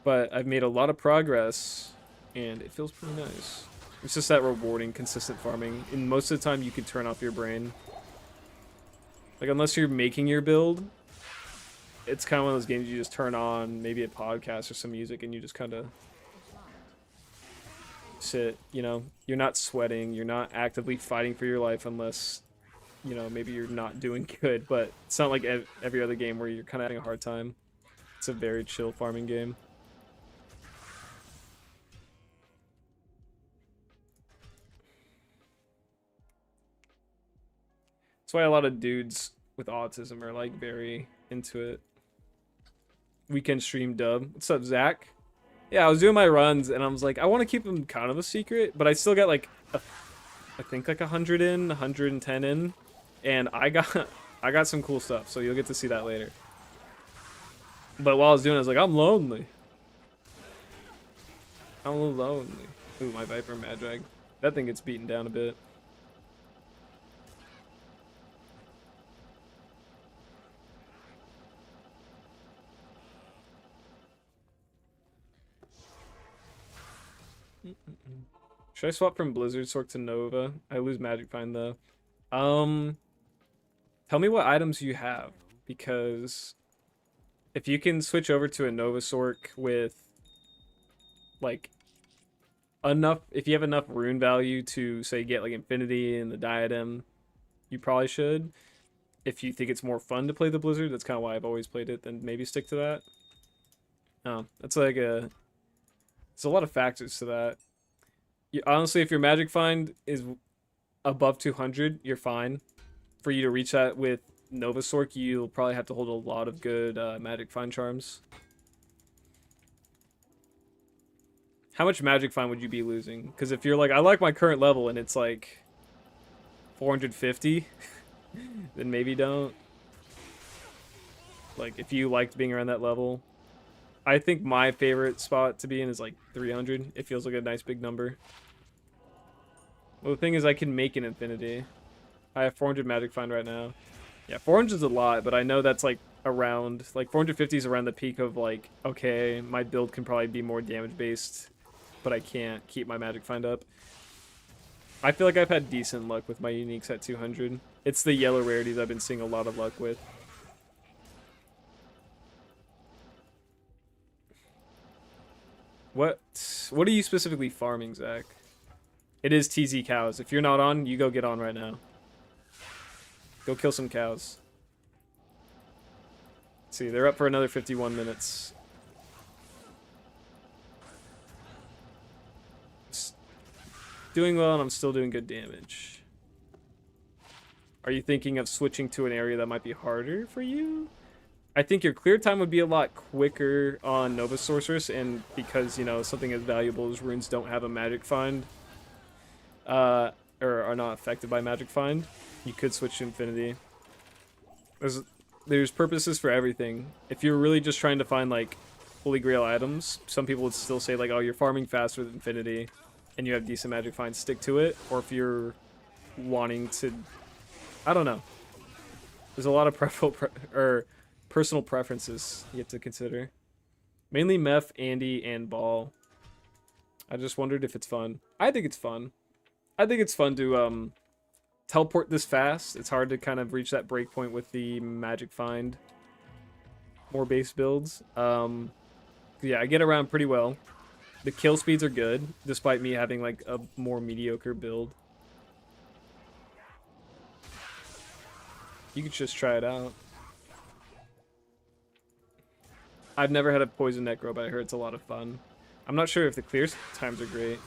But I've made a lot of progress and it feels pretty nice. It's just that rewarding, consistent farming. And most of the time you can turn off your brain. Like unless you're making your build, it's kind of one of those games you just turn on, maybe a podcast or some music, and you just kind of sit, you know? You're not sweating, you're not actively fighting for your life unless, you know, maybe you're not doing good. But it's not like every other game where you're kind of having a hard time. It's a very chill farming game. That's why a lot of dudes with autism are like very into it. Weekend stream dub. What's up, Zach? Yeah, I was doing my runs and I was like, I want to keep them kind of a secret, but I still got like, I think like 100 in, 110 in, and I got some cool stuff, so you'll get to see that later. But while I was doing it, I was like, I'm lonely. I'm a little lonely. Ooh, my Viper Mad Drag. That thing gets beaten down a bit. Should I swap from Blizzard Sork to Nova? I lose Magic Find though. Tell me what items you have, because if you can switch over to a Nova Sork with like enough, if you have enough rune value to say get like Infinity and the Diadem, you probably should. If you think it's more fun to play the Blizzard, that's kind of why I've always played it, then maybe stick to that. That's like there's a lot of factors to that. Honestly, if your Magic Find is above 200, you're fine. For you to reach that with Nova Sork, you'll probably have to hold a lot of good Magic Find charms. How much Magic Find would you be losing? Because if you're like, I like my current level and it's like 450, then maybe don't. Like, if you liked being around that level. I think my favorite spot to be in is like 300. It feels like a nice big number. Well, the thing is I can make an Infinity. I have 400 Magic Find right now. Yeah, 400 is a lot, but I know that's like around, like 450 is around the peak of like, okay, my build can probably be more damage based, but I can't keep my Magic Find up. I feel like I've had decent luck with my uniques at 200. It's the yellow rarities I've been seeing a lot of luck with. What are you specifically farming, Zach? It is TZ cows. If you're not on, you go get on right now. Go kill some cows. Let's see, they're up for another 51 minutes. Doing well, and I'm still doing good damage. Are you thinking of switching to an area that might be harder for you? I think your clear time would be a lot quicker on Nova Sorceress, and because, you know, something as valuable as runes don't have a Magic Find, or are not affected by magic find, you could switch to infinity. There's purposes for everything. If you're really just trying to find like holy grail items, some people would still say like, oh, you're farming faster with infinity and you have decent magic find, stick to it. Or if you're wanting to, I don't know. There's a lot of personal preferences you have to consider. Mainly Meph, Andy, and Ball. I just wondered if it's fun. I think it's fun. I think it's fun to teleport this fast. It's hard to kind of reach that breakpoint with the magic find. More base builds. Yeah, I get around pretty well. The kill speeds are good, despite me having like a more mediocre build. You could just try it out. I've never had a poison necro, but I heard it's a lot of fun. I'm not sure if the clear times are great.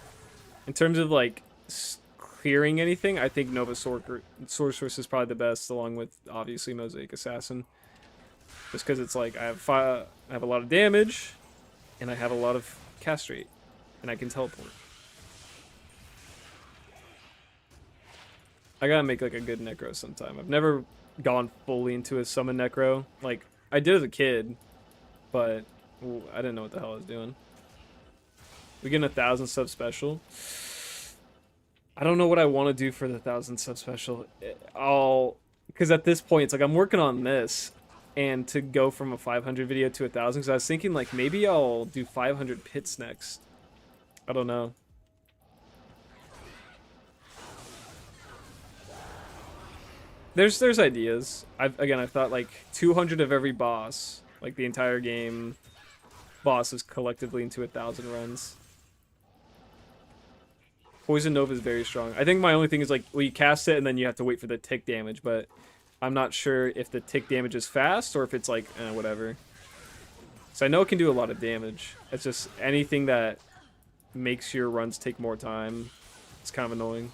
In terms of like clearing anything, I think Nova Sorceress is probably the best, along with obviously Mosaic Assassin. Just because it's like I have a lot of damage, and I have a lot of cast rate, and I can teleport. I gotta make like a good necro sometime. I've never gone fully into a summon necro. Like I did as a kid, but I didn't know what the hell I was doing. We get a 1,000 sub special. I don't know what I want to do for the 1,000 sub special. Because at this point, it's like I'm working on this, and to go from a 500 video to 1,000. Because I was thinking like maybe I'll do 500 pits next. I don't know. There's ideas. I thought like 200 of every boss, like the entire game, bosses collectively into 1,000 runs. Poison Nova is very strong. I think my only thing is like, well, you cast it and then you have to wait for the tick damage, but I'm not sure if the tick damage is fast or if it's like, whatever. So I know it can do a lot of damage. It's just anything that makes your runs take more time. It's kind of annoying.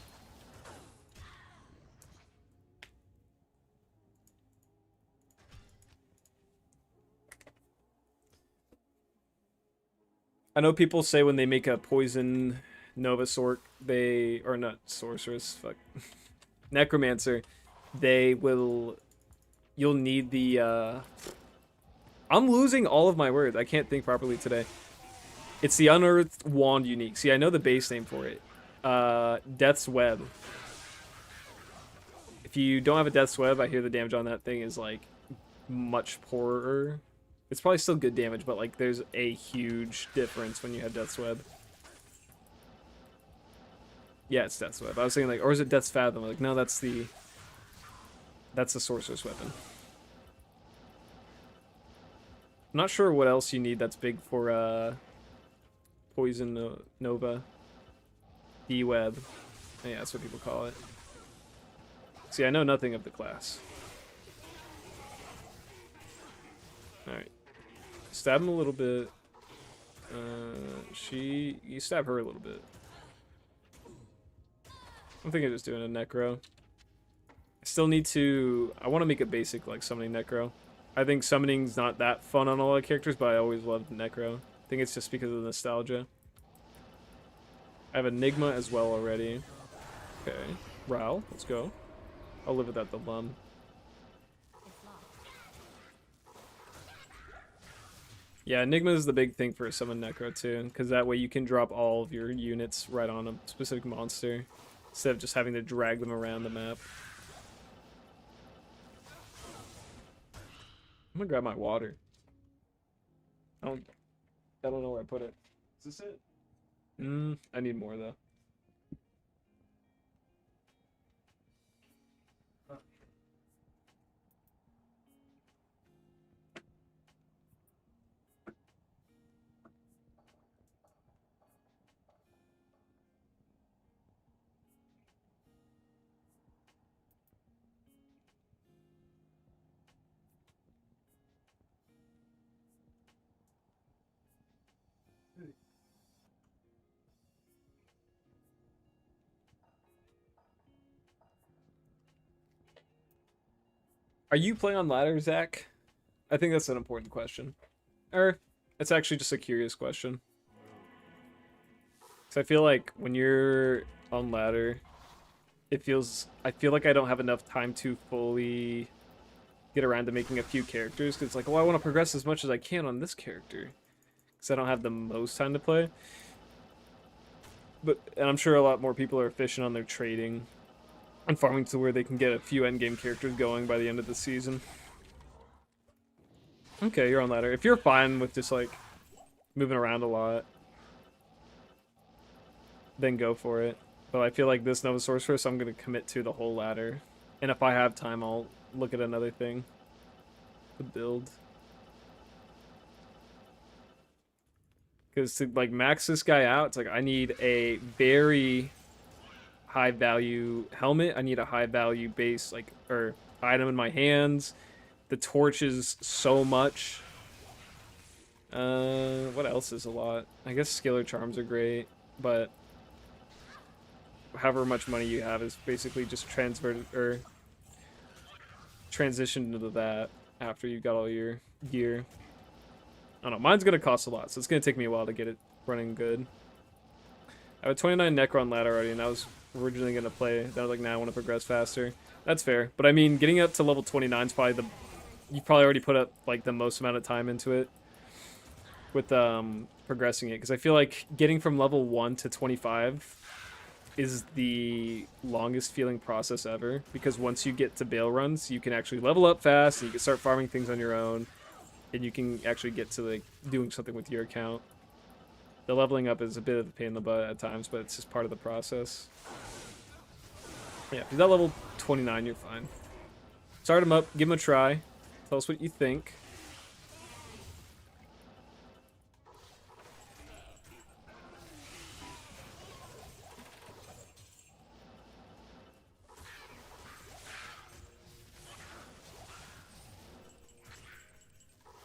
I know people say when they make a poison Nova or not sorceress, fuck, necromancer, you'll need the, I'm losing all of my words. I can't think properly today. It's the Unearthed Wand unique. See, I know the base name for it. Death's Web. If you don't have a Death's Web, I hear the damage on that thing is like much poorer. It's probably still good damage, but like there's a huge difference when you have Death's Web. Yeah, it's Death's Web. I was saying like, or is it Death's Fathom? Like, no, that's the sorceress weapon. I'm not sure what else you need that's big for Poison Nova. D-Web. Yeah, that's what people call it. See, I know nothing of the class. Alright. Stab him a little bit. You stab her a little bit. I'm thinking of just doing a necro. I still need to... I want to make a basic, like, summoning necro. I think summoning's not that fun on all the characters, but I always loved necro. I think it's just because of the nostalgia. I have Enigma as well already. Okay. Ral, let's go. I'll live without the lum. Yeah, Enigma is the big thing for summon necro too, because that way you can drop all of your units right on a specific monster, instead of just having to drag them around the map. I'm gonna grab my water. I don't know where I put it. Is this it? I need more though. Are you playing on ladder, Zach? I think that's an important question. Or, it's actually just a curious question. So I feel like when you're on ladder. I feel like I don't have enough time to fully get around to making a few characters, because it's like, well, I want to progress as much as I can on this character, because I don't have the most time to play. And I'm sure a lot more people are efficient on their trading and farming to where they can get a few endgame characters going by the end of the season. Okay, you're on ladder. If you're fine with just like moving around a lot, then go for it. But I feel like this Nova Sorceress, I'm going to commit to the whole ladder. And if I have time, I'll look at another thing to build. Because to like max this guy out, it's like I need a very high value helmet. I need a high value base like or item in my hands. The torch is so much. What else is a lot? I guess skiller charms are great, but however much money you have is basically just transferred or transitioned into that after you've got all your gear. I don't know, mine's gonna cost a lot, so it's gonna take me a while to get it running good. I have a 29 Necron ladder already, and I was originally gonna play. Then I was like, nah, I want to progress faster. That's fair, but I mean, getting up to level 29 is probably you probably already put up like the most amount of time into it with progressing it, because I feel like getting from level 1 to 25 is the longest feeling process ever, because once you get to bail runs, you can actually level up fast, and you can start farming things on your own, and you can actually get to like doing something with your account. The leveling up is a bit of a pain in the butt at times, but it's just part of the process. Yeah, if you're at level 29, you're fine. Start him up, give him a try, tell us what you think.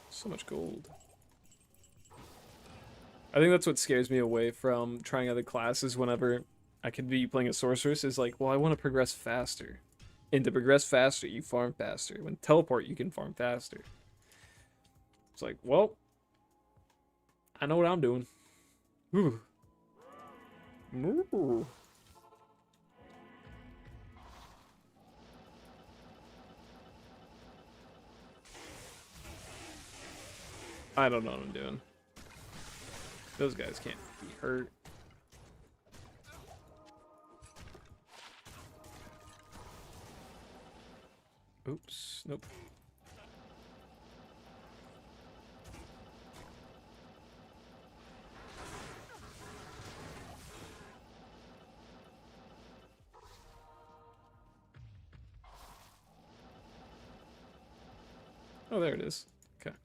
So much gold. I think that's what scares me away from trying other classes whenever I could be playing a sorceress, is like, well, I want to progress faster. And to progress faster, you farm faster. When teleport, you can farm faster. It's like, well, I know what I'm doing. Ooh. Ooh. I don't know what I'm doing. Those guys can't be hurt. Oops. Nope. Oh, there it is. Okay.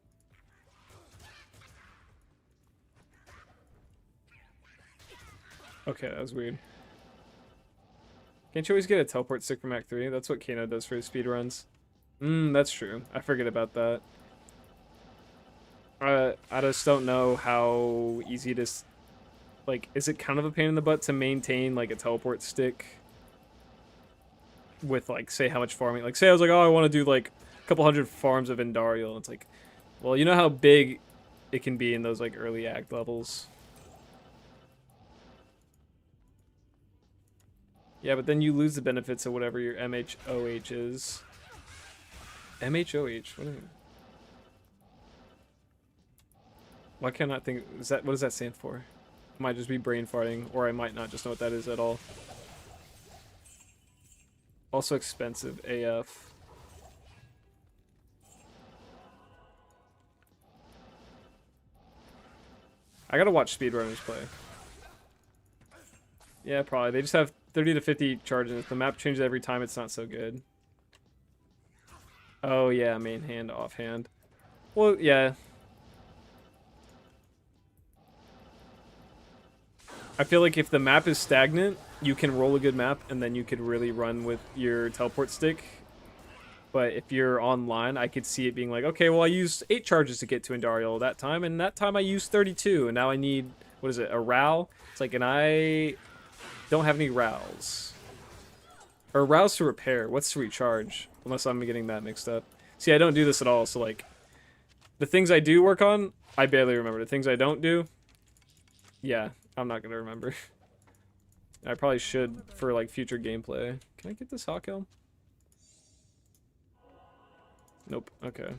Okay, that was weird. Can't you always get a teleport stick from Act 3? That's what Kano does for his speedruns. That's true. I forget about that. I just don't know how easy it is. Like, is it kind of a pain in the butt to maintain, like, a teleport stick? With, like, say how much farming? Like, say I was like, oh, I want to do, like, a couple hundred farms of Indariel. And it's like, well, you know how big it can be in those, like, early act levels. Yeah, but then you lose the benefits of whatever your MHOH is. MHOH? Why can't I think? What does that stand for? I might just be brain farting, or I might not just know what that is at all. Also expensive AF. I gotta watch speedrunners play. Yeah, probably. They just have 30 to 50 charges. If the map changes every time, it's not so good. Oh, yeah, main hand, offhand. Well, yeah. I feel like if the map is stagnant, you can roll a good map, and then you could really run with your teleport stick. But if you're online, I could see it being like, okay, well, I used 8 charges to get to Indariel that time, and that time I used 32, and now I need, what is it, a Ral? It's like, and I don't have any Rals. Or Rals to repair. What's to recharge? Unless I'm getting that mixed up. See, I don't do this at all, so, like, the things I do work on, I barely remember. The things I don't do, yeah, I'm not gonna remember. I probably should for like future gameplay. Can I get this hawk helm? Nope. Okay.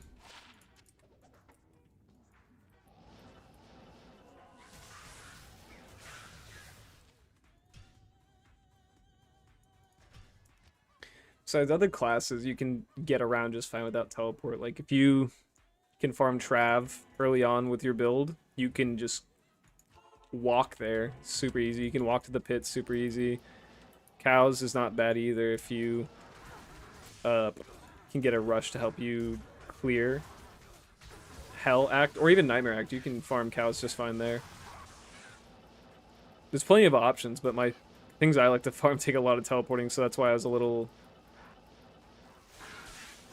Besides other classes, you can get around just fine without teleport. Like if you can farm Trav early on with your build, you can just walk there super easy. You can walk to the pit super easy. Cows is not bad either if you can get a rush to help you clear Hell Act or even Nightmare Act. You can farm cows just fine there. There's plenty of options, but my things I like to farm take a lot of teleporting, so that's why I was a little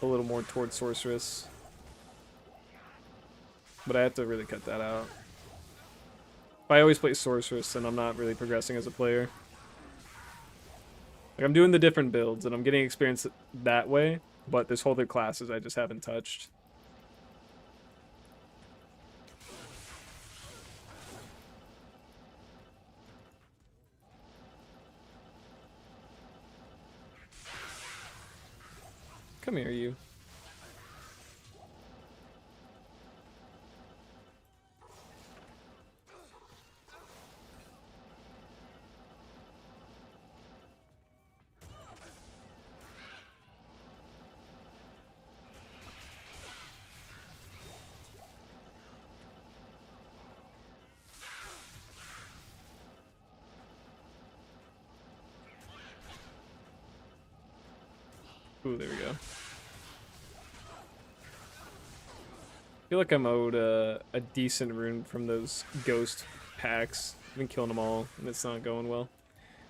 more towards sorceress. But I have to really cut that out. If I always play sorceress, then I'm not really progressing as a player. Like I'm doing the different builds and I'm getting experience that way, but there's whole other classes I just haven't touched. Come here, you. Ooh, there we go. I feel like I'm owed a decent rune from those ghost packs. I've been killing them all, and it's not going well.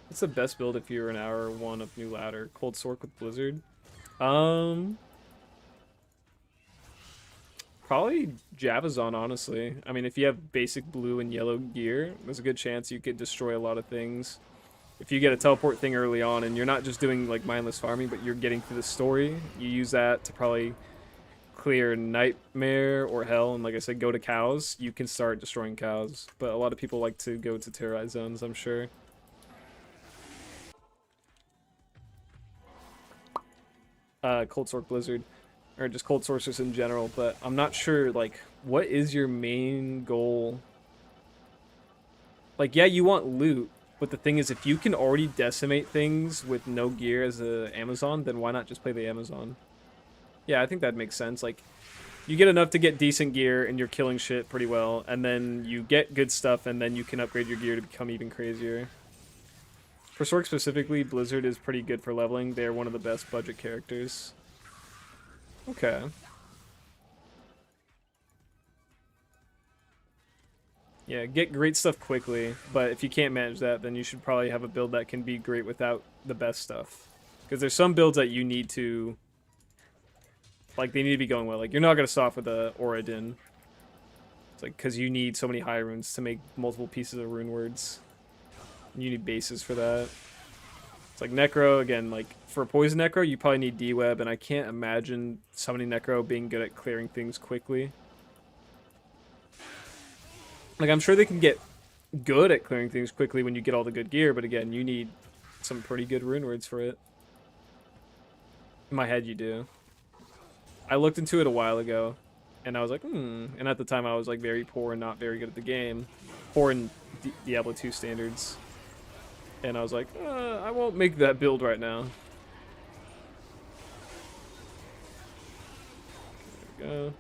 What's the best build if you're an hour 1 of new ladder? Cold Sork with Blizzard? Probably Javazon, honestly. I mean, if you have basic blue and yellow gear, there's a good chance you could destroy a lot of things. If you get a teleport thing early on and you're not just doing like mindless farming, but you're getting through the story, you use that to probably clear Nightmare or Hell, and like I said, go to cows. You can start destroying cows, but a lot of people like to go to terrorized zones, I'm sure. Cold Sork Blizzard, or just Cold Sorceress in general, but I'm not sure, like, what is your main goal? Like, yeah, you want loot, but the thing is, if you can already decimate things with no gear as a Amazon, then why not just play the Amazon? Yeah, I think that makes sense. Like, you get enough to get decent gear, and you're killing shit pretty well, and then you get good stuff, and then you can upgrade your gear to become even crazier. For Sork specifically, Blizzard is pretty good for leveling. They're one of the best budget characters. Okay. Yeah, get great stuff quickly, but if you can't manage that, then you should probably have a build that can be great without the best stuff. Because there's some builds that you need to... Like, they need to be going well. Like, you're not going to start off with a Oradin. It's like, because you need so many high runes to make multiple pieces of rune words. You need bases for that. It's like Necro, again, like, for Poison Necro, you probably need D-Web, and I can't imagine summoning Necro being good at clearing things quickly. Like, I'm sure they can get good at clearing things quickly when you get all the good gear, but again, you need some pretty good rune words for it. In my head, you do. I looked into it a while ago, and I was like, And at the time, I was, like, very poor and not very good at the game. Poor in Diablo 2 standards. And I was like, I won't make that build right now. There we go.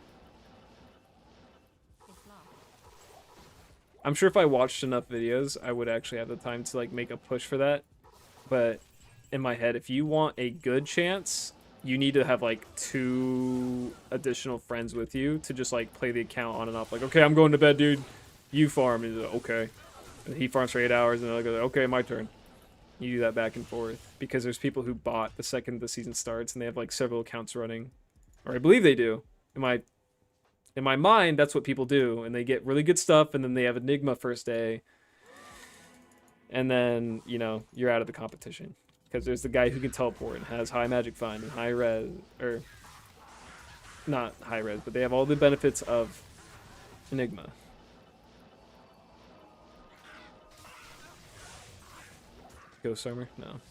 I'm sure if I watched enough videos, I would actually have the time to like make a push for that. But in my head, if you want a good chance, you need to have like 2 additional friends with you to just like play the account on and off. Like, okay, I'm going to bed, dude. You farm. And he's like, okay. And he farms for 8 hours, and they're like, okay, my turn. You do that back and forth because there's people who bought the second the season starts, and they have like several accounts running, or I believe they do. In my mind, that's what people do, and they get really good stuff, and then they have Enigma first day, and then, you know, you're out of the competition. Because there's the guy who can teleport and has high magic find and high res, or not high res, but they have all the benefits of Enigma. Ghost armor? No.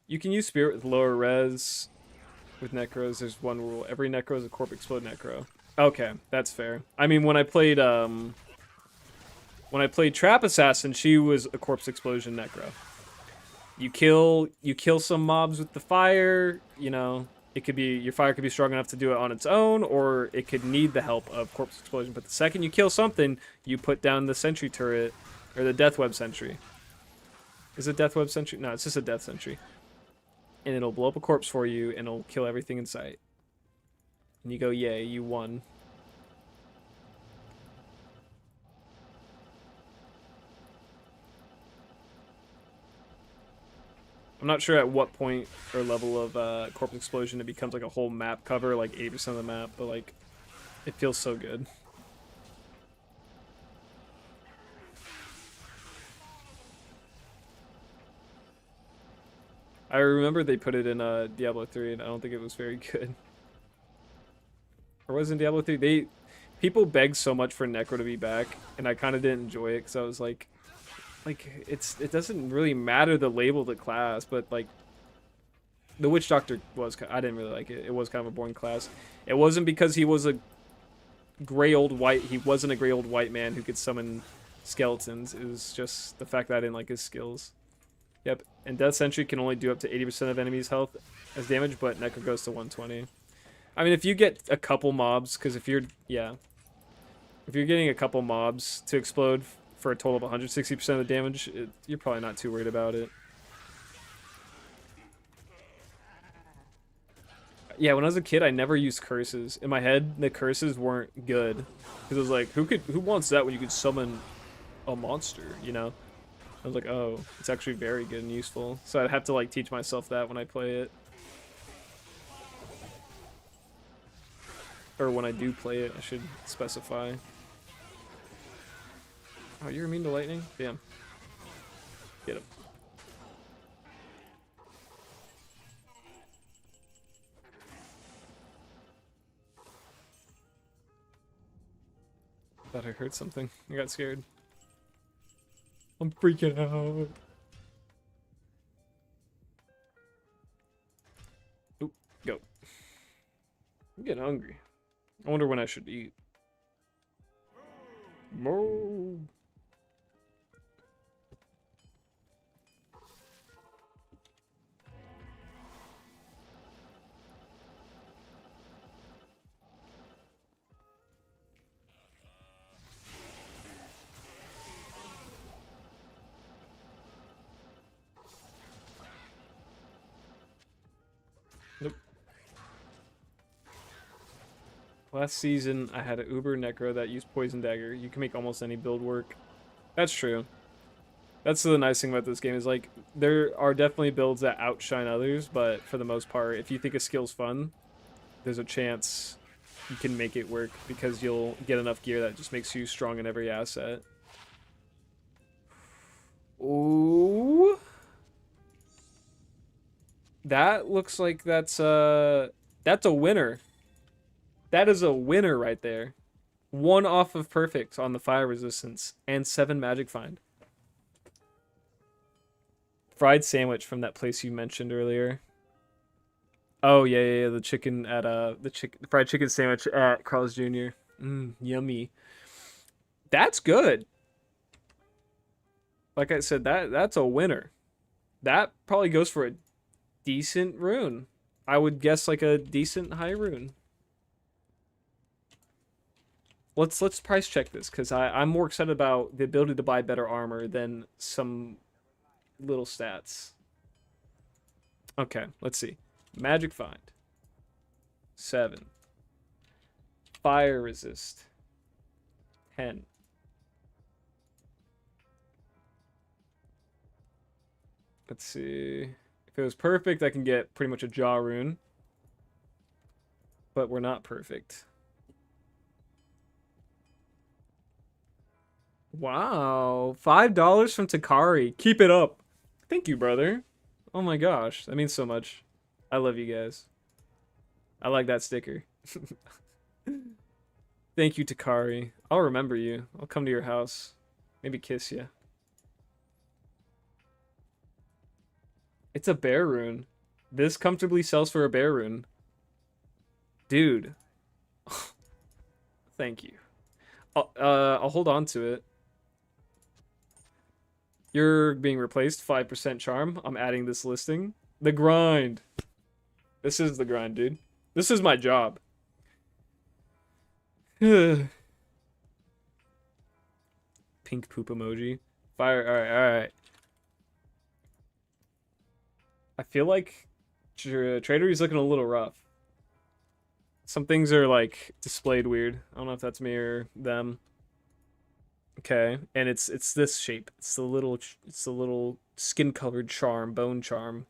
You can use spirit with lower res. With necros, there's one rule. Every necro is a corp explode necro. Okay, that's fair. I mean, when I played Trap Assassin, she was a corpse explosion necro. You kill some mobs with the fire, you know, it could be your fire could be strong enough to do it on its own, or it could need the help of corpse explosion. But the second you kill something, you put down the sentry turret or the death web sentry. Is it death web sentry? No, it's just a death sentry. And it'll blow up a corpse for you, and it'll kill everything in sight. And you go, yay, you won. I'm not sure at what point or level of corpse explosion it becomes like a whole map cover, like 80% of the map, but like, it feels so good. I remember they put it in Diablo 3, and I don't think it was very good. Or was it in Diablo 3? People begged so much for Necro to be back, and I kind of didn't enjoy it because I was like, it doesn't really matter the label of the class, but like, the Witch Doctor was, I didn't really like it. It was kind of a boring class. It wasn't because he was a gray old white. He wasn't a gray old white man who could summon skeletons. It was just the fact that I didn't like his skills. Yep, and Death Sentry can only do up to 80% of enemies' health as damage, but Necro goes to 120. I mean, if you get a couple mobs, because if you're getting a couple mobs to explode for a total of 160% of the damage, you're probably not too worried about it. Yeah, when I was a kid, I never used curses. In my head, the curses weren't good. Because it was like, who wants that when you could summon a monster, you know? I was like, oh, it's actually very good and useful. So I'd have to like teach myself that when I play it. Or when I do play it, I should specify. Oh, you're immune to lightning? Damn. Get him. Thought I heard something. I got scared. I'm freaking out. Oop, go. I'm getting hungry. I wonder when I should eat. Moo. Nope. Last season, I had an Uber Necro that used Poison Dagger. You can make almost any build work. That's true. That's the nice thing about this game is, like, there are definitely builds that outshine others, but for the most part, if you think a skill's fun, there's a chance you can make it work because you'll get enough gear that just makes you strong in every asset. Ooh. That looks like that's a winner. That is a winner right there. 1 off of perfect on the fire resistance and 7 magic find. Fried sandwich from that place you mentioned earlier. Oh yeah, the chicken at the fried chicken sandwich at Carl's Jr. Yummy. That's good. Like I said, that's a winner. That probably goes for a decent rune. I would guess like a decent high rune. Let's price check this because I'm more excited about the ability to buy better armor than some little stats. Okay, let's see. Magic find. 7. Fire resist. 10. Let's see. If it was perfect, I can get pretty much a jaw rune. But we're not perfect. Wow. $5 from Takari. Keep it up. Thank you, brother. Oh my gosh. That means so much. I love you guys. I like that sticker. Thank you, Takari. I'll remember you. I'll come to your house. Maybe kiss you. It's a bear rune. This comfortably sells for a bear rune. Dude. Thank you. I'll hold on to it. You're being replaced. 5% charm. I'm adding this listing. The grind. This is the grind, dude. This is my job. Pink poop emoji. Fire. Alright. I feel like Tradery's looking a little rough. Some things are like displayed weird. I don't know if that's me or them. Okay, and it's this shape. It's the little skin colored charm, bone charm.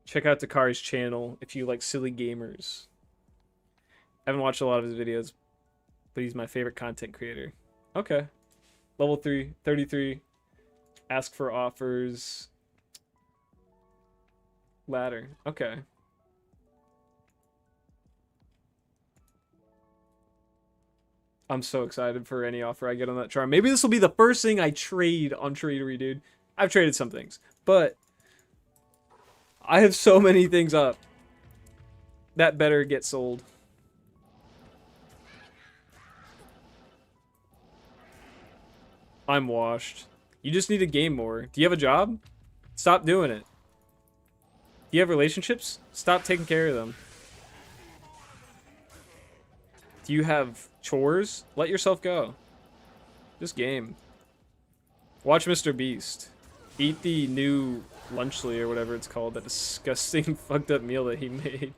Check out Takari's channel if you like silly gamers. I haven't watched a lot of his videos, but he's my favorite content creator. Okay. Level 3, 33. Ask for offers. Ladder. Okay. I'm so excited for any offer I get on that charm. Maybe this will be the first thing I trade on Tradery, dude. I've traded some things, but I have so many things up. That better get sold. I'm washed. You just need to game more. Do you have a job? Stop doing it. Do you have relationships? Stop taking care of them. Do you have chores? Let yourself go. Just game. Watch Mr. Beast. Eat the new lunchly or whatever it's called. That disgusting fucked up meal that he made.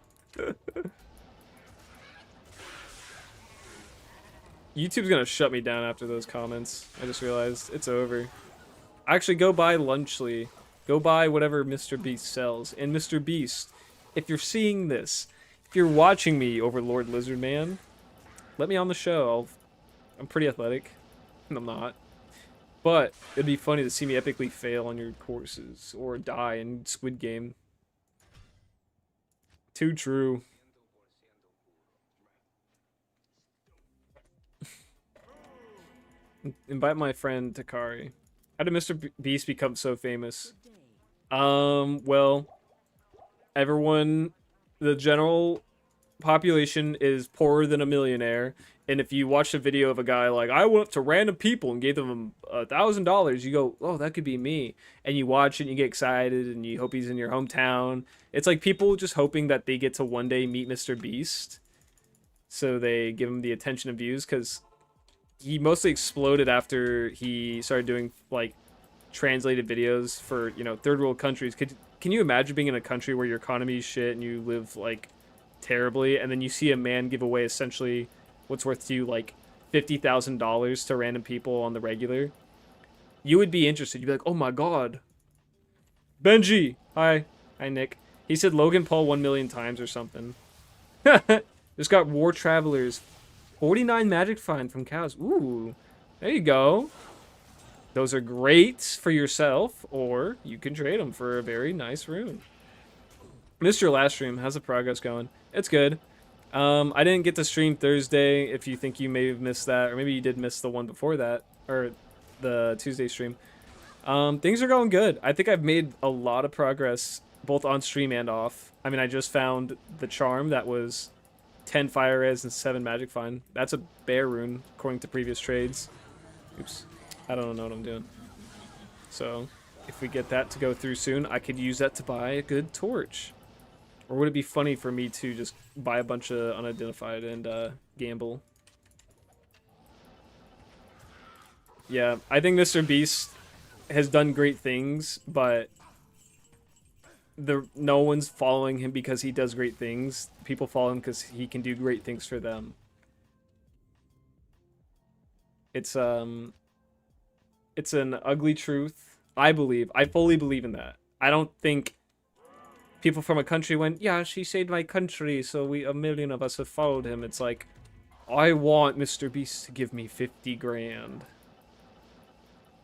YouTube's gonna shut me down after those comments. I just realized it's over. Actually, go buy lunchly. Go buy whatever Mr. Beast sells. And Mr. Beast, if you're seeing this, if you're watching me, Overlord Lizard Man, let me on the show. I'm pretty athletic. And I'm not. But it'd be funny to see me epically fail on your courses or die in Squid Game. Too true. Invite my friend Takari. How did Mr. Beast become so famous? Well, everyone, the general population is poorer than a millionaire, and if you watch a video of a guy like, I went up to random people and gave them $1,000, you go, oh, that could be me, and you watch it and you get excited and you hope he's in your hometown. It's like people just hoping that they get to one day meet Mr. Beast, so they give him the attention and views, because he mostly exploded after he started doing like translated videos for, you know, third world countries. Can you imagine being in a country where your economy is shit and you live like terribly, and then you see a man give away essentially what's worth to you like $50,000 to random people on the regular? You would be interested. You'd be like, oh my god. Benji! Hi Nick. He said Logan Paul 1 million times or something. Just got War Travelers 49 magic find from cows. Ooh, there you go. Those are great for yourself, or you can trade them for a very nice rune. Missed your last stream. How's the progress going? It's good. I didn't get to stream Thursday, if you think you may have missed that, or maybe you did miss the one before that, or the Tuesday stream. Things are going good. I think I've made a lot of progress, both on stream and off. I mean, I just found the charm that was 10 fire res and 7 magic find. That's a bear rune, according to previous trades. Oops. I don't know what I'm doing. So, if we get that to go through soon, I could use that to buy a good torch. Or would it be funny for me to just buy a bunch of unidentified and gamble? Yeah, I think Mr. Beast has done great things, but no one's following him because he does great things. People follow him because he can do great things for them. It's an ugly truth. I fully believe in that. I don't think people from a country went, yeah, she saved my country, so a million of us have followed him. It's like, I want Mr. Beast to give me 50 grand.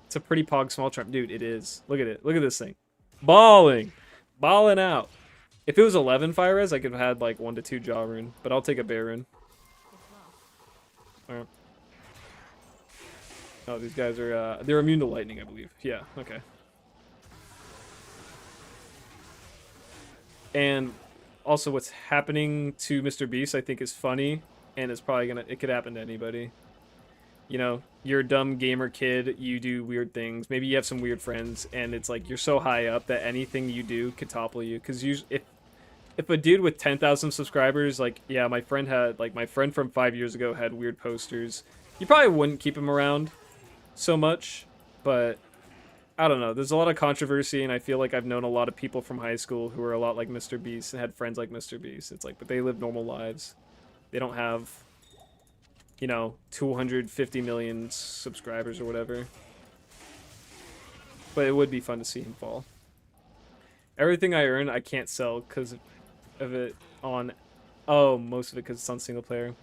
It's a pretty pog small charm. Dude, it is. Look at it. Look at this thing. Balling out. If it was 11 fire res, I could have had like 1 to 2 jaw rune, but I'll take a bear rune. It's lost. Alright. Oh, these guys are, they're immune to lightning, I believe. Yeah, okay. And also what's happening to Mr. Beast, I think is funny, and it's probably it could happen to anybody. You know, you're a dumb gamer kid, you do weird things, maybe you have some weird friends, and it's like you're so high up that anything you do could topple you. Because if a dude with 10,000 subscribers, like, yeah, my friend from 5 years ago had weird posters, you probably wouldn't keep him around so much, but I don't know. There's a lot of controversy, and I feel like I've known a lot of people from high school who are a lot like Mr. Beast and had friends like Mr. Beast. It's like, but they live normal lives. They don't have, you know, 250 million subscribers or whatever. But it would be fun to see him fall. Everything I earn, I can't sell because of it on... Oh, most of it because it's on single player.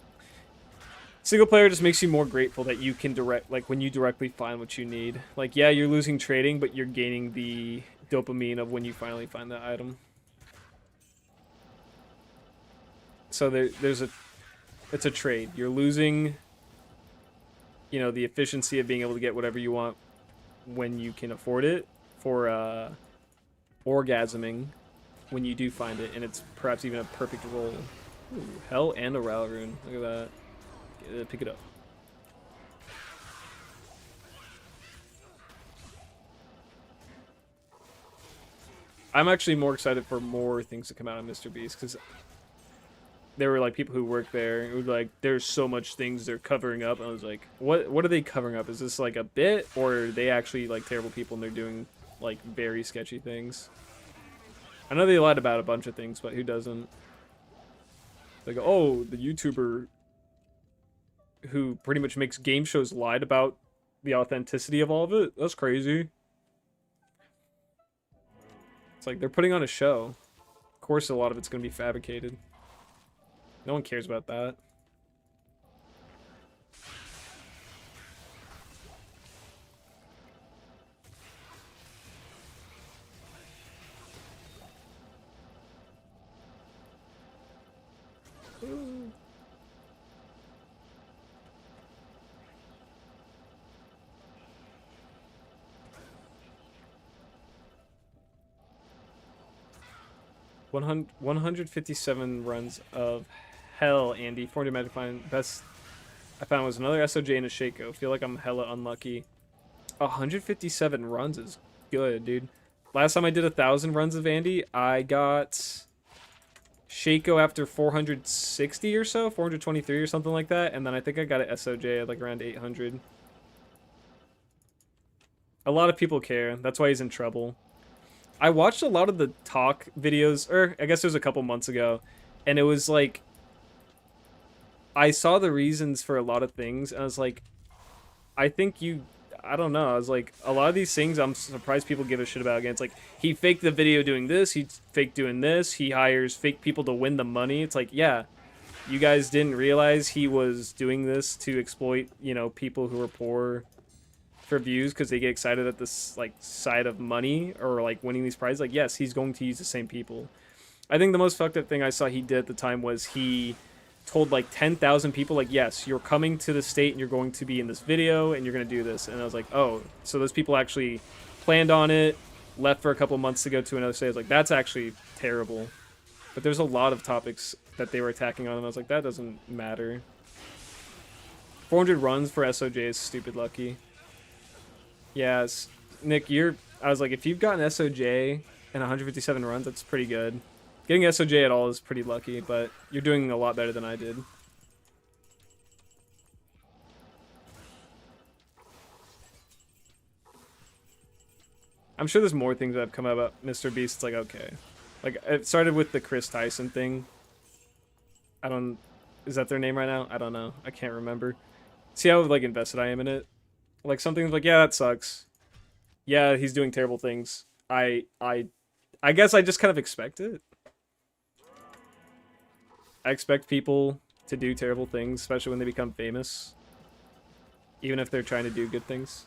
Single player just makes you more grateful that you can when you directly find what you need. Like, yeah, you're losing trading, but you're gaining the dopamine of when you finally find that item. So it's a trade. You're losing, you know, the efficiency of being able to get whatever you want when you can afford it for orgasming when you do find it, and it's perhaps even a perfect roll. Ooh, hell and a Ral rune. Look at that. Pick it up. I'm actually more excited for more things to come out of Mr. Beast, because there were like people who work there who were like, there's so much things they're covering up. And I was like, what are they covering up? Is this like a bit, or are they actually like terrible people and they're doing like very sketchy things? I know they lied about a bunch of things, but who doesn't? Like, oh, the YouTuber who pretty much makes game shows lied about the authenticity of all of it. That's crazy. It's like they're putting on a show. Of course, a lot of it's going to be fabricated. No one cares about that. Ooh. 157 runs of hell, Andy. 400 magic find. Best I found was another SOJ and a Shaco. Feel like I'm hella unlucky. 157 runs is good, dude. Last time I did 1,000 runs of Andy, I got Shaco after 460 or so, 423 or something like that, and then I think I got an SOJ at like around 800. A lot of people care. That's why he's in trouble. I watched a lot of the talk videos, or I guess it was a couple months ago, and it was like, I saw the reasons for a lot of things, and I was like, I don't know, I was like, a lot of these things I'm surprised people give a shit about. Again, it's like, he faked the video doing this, he faked doing this, he hires fake people to win the money. It's like, yeah, you guys didn't realize he was doing this to exploit, you know, people who are poor for views because they get excited at this like side of money or like winning these prizes. Like, yes, he's going to use the same people. I think the most fucked up thing I saw he did at the time was he told like 10,000 people, like, yes, you're coming to the state and you're going to be in this video and you're going to do this. And I was like, oh, so those people actually planned on it, left for a couple months to go to another state. I was like, that's actually terrible. But there's a lot of topics that they were attacking on, and I was like, that doesn't matter. 400 runs for SOJ is stupid lucky. Yeah, Nick, I was like, if you've gotten SOJ and 157 runs, that's pretty good. Getting SOJ at all is pretty lucky, but you're doing a lot better than I did. I'm sure there's more things that have come out about Mr. Beast. It's like, okay. Like, it started with the Chris Tyson thing. Is that their name right now? I don't know. I can't remember. See how, like, invested I am in it? Like, something's like, yeah, that sucks. Yeah, he's doing terrible things. I guess I just kind of expect it. I expect people to do terrible things, especially when they become famous. Even if they're trying to do good things.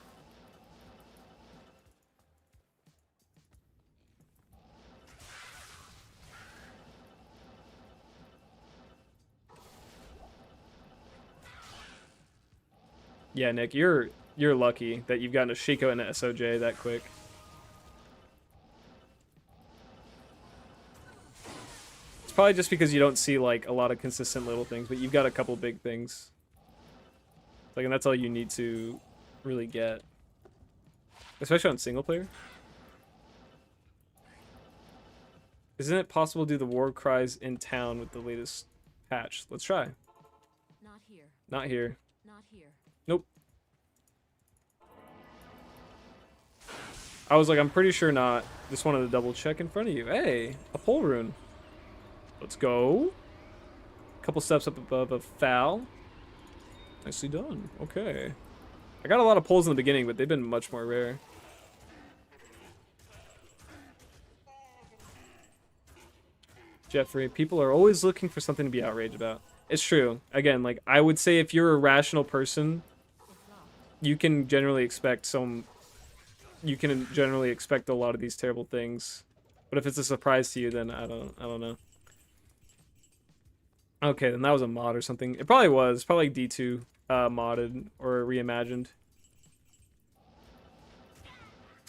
Yeah, Nick, you're lucky that you've gotten a Shiko and an SOJ that quick. It's probably just because you don't see like a lot of consistent little things, but you've got a couple big things. Like, and that's all you need to really get, especially on single player. Isn't it possible to do the war cries in town with the latest patch? Let's try. Not here. Not here. Not here. Nope. I was like, I'm pretty sure not. Just wanted to double check in front of you. Hey, a pole rune. Let's go. Couple steps up above a foul. Nicely done. Okay. I got a lot of poles in the beginning, but they've been much more rare. Jeffrey, people are always looking for something to be outraged about. It's true. Again, like, I would say if you're a rational person, you can generally expect you can generally expect a lot of these terrible things. But if it's a surprise to you, then I don't know. Okay, then that was a mod or something. It probably was. Probably like D2 modded or reimagined.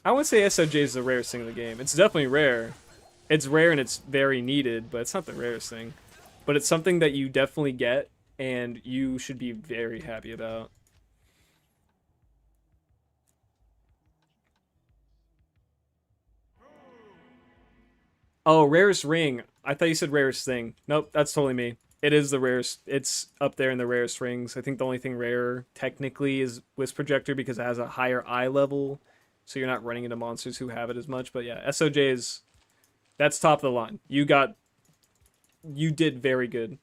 I wouldn't say SOJ is the rarest thing in the game. It's definitely rare. It's rare and it's very needed, but it's not the rarest thing. But it's something that you definitely get and you should be very happy about. Oh, rarest ring. I thought you said rarest thing. Nope, that's totally me. It is the rarest. It's up there in the rarest rings. I think the only thing rarer technically is Wisp Projector because it has a higher eye level. So you're not running into monsters who have it as much. But yeah, SOJ is... That's top of the line. You did very good.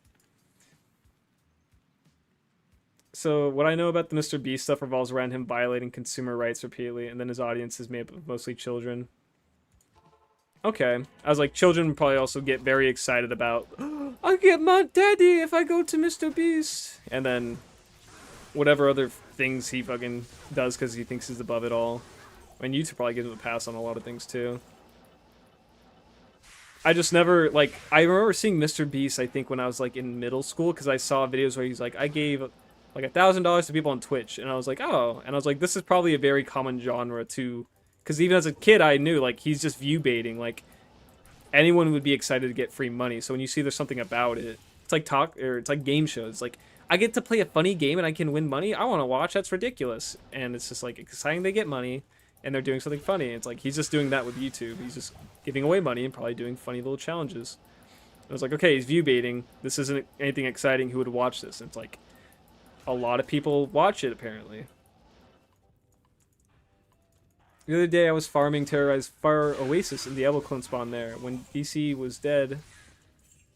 So what I know about the Mr. Beast stuff revolves around him violating consumer rights repeatedly, and then his audience is made up of mostly children. Okay. I was like, children probably also get very excited about, oh, I get my daddy if I go to Mr. Beast. And then whatever other things he fucking does because he thinks he's above it all. I mean, YouTube probably gives him a pass on a lot of things too. I just never, like, I remember seeing Mr. Beast, I think, when I was, like, in middle school, because I saw videos where he's like, I gave, like, $1,000 to people on Twitch, and I was like, oh, and I was like, this is probably a very common genre, too, because even as a kid, I knew, like, he's just view baiting, like, anyone would be excited to get free money, so when you see there's something about it, it's like it's like game shows, like, I get to play a funny game and I can win money, I want to watch, that's ridiculous, and it's just, like, exciting they get money, and they're doing something funny. It's like, he's just doing that with YouTube. He's just giving away money and probably doing funny little challenges. I was like, okay, he's view baiting. This isn't anything exciting. Who would watch this? And it's like, a lot of people watch it, apparently. The other day, I was farming Terrorized Far Oasis in Diablo clone spawn there. When DC was dead,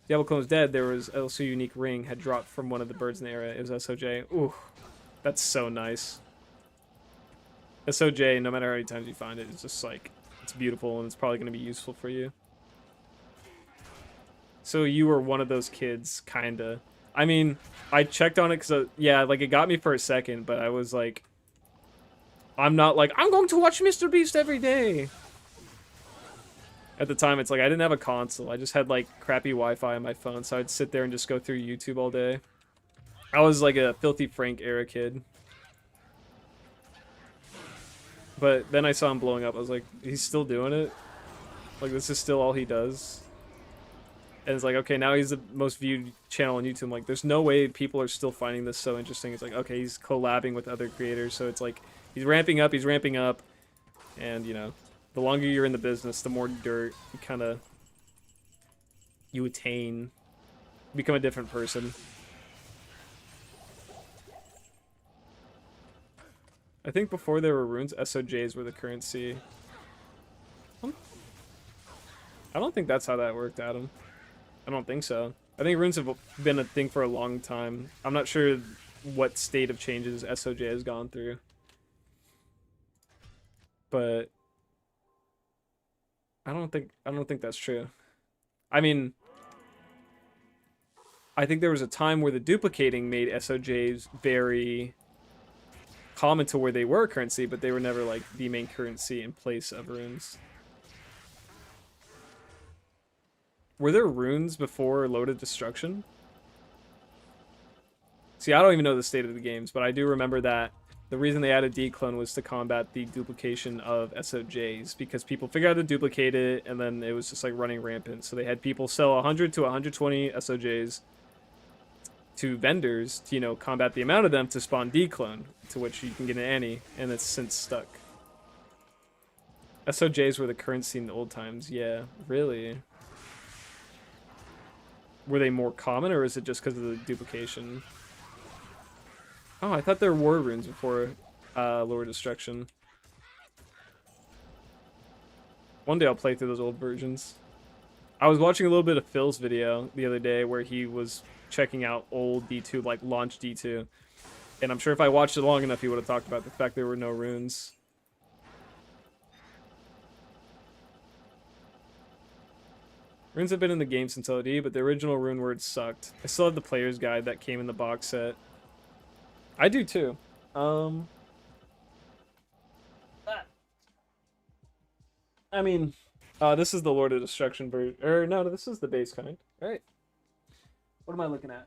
Diablo clone was dead, there was also a unique ring had dropped from one of the birds in the area. It was SOJ. Ooh, that's so nice. SOJ, no matter how many times you find it, it's just like, it's beautiful and it's probably going to be useful for you. So you were one of those kids, kinda. I mean, I checked on it because, yeah, like, it got me for a second, but I was like, I'm not like, I'm going to watch Mr. Beast every day. At the time, it's like, I didn't have a console. I just had, like, crappy Wi-Fi on my phone, so I'd sit there and just go through YouTube all day. I was like a Filthy Frank era kid. But then I saw him blowing up. I was like, he's still doing it? Like, this is still all he does? And it's like, okay, now he's the most viewed channel on YouTube. I'm like, there's no way people are still finding this so interesting. It's like, okay, he's collabing with other creators. So it's like, he's ramping up. And, you know, the longer you're in the business, the more dirt you kind of, you attain. Become a different person. I think before there were runes, SOJs were the currency. I don't think that's how that worked, Adam. I don't think so. I think runes have been a thing for a long time. I'm not sure what state of changes SOJ has gone through. But I don't think that's true. I mean, I think there was a time where the duplicating made SOJs very common to where they were currency, but they were never like the main currency in place of runes. Were there runes before Loaded Destruction? See, I don't even know the state of the games, but I do remember that The reason they added declone was to combat the duplication of SOJs because people figured out how to duplicate it, and then it was just like running rampant. So they had people sell 100 to 120 SOJs to vendors to, you know, combat the amount of them to spawn declone, to which you can get an Annie, and it's since stuck. SOJs were the currency in the old times. Yeah, really. Were they more common, or is it just because of the duplication? Oh, I thought there were runes before Lord Destruction. One day I'll play through those old versions. I was watching a little bit of Phil's video the other day where he was checking out old D2, like launch D2. And I'm sure if I watched it long enough, he would have talked about the fact there were no runes. Runes have been in the game since LD, but the original rune words sucked. I still have the player's guide that came in the box set. I do too. I mean, this is the Lord of Destruction version. Or no, this is the base kind. All right. What am I looking at?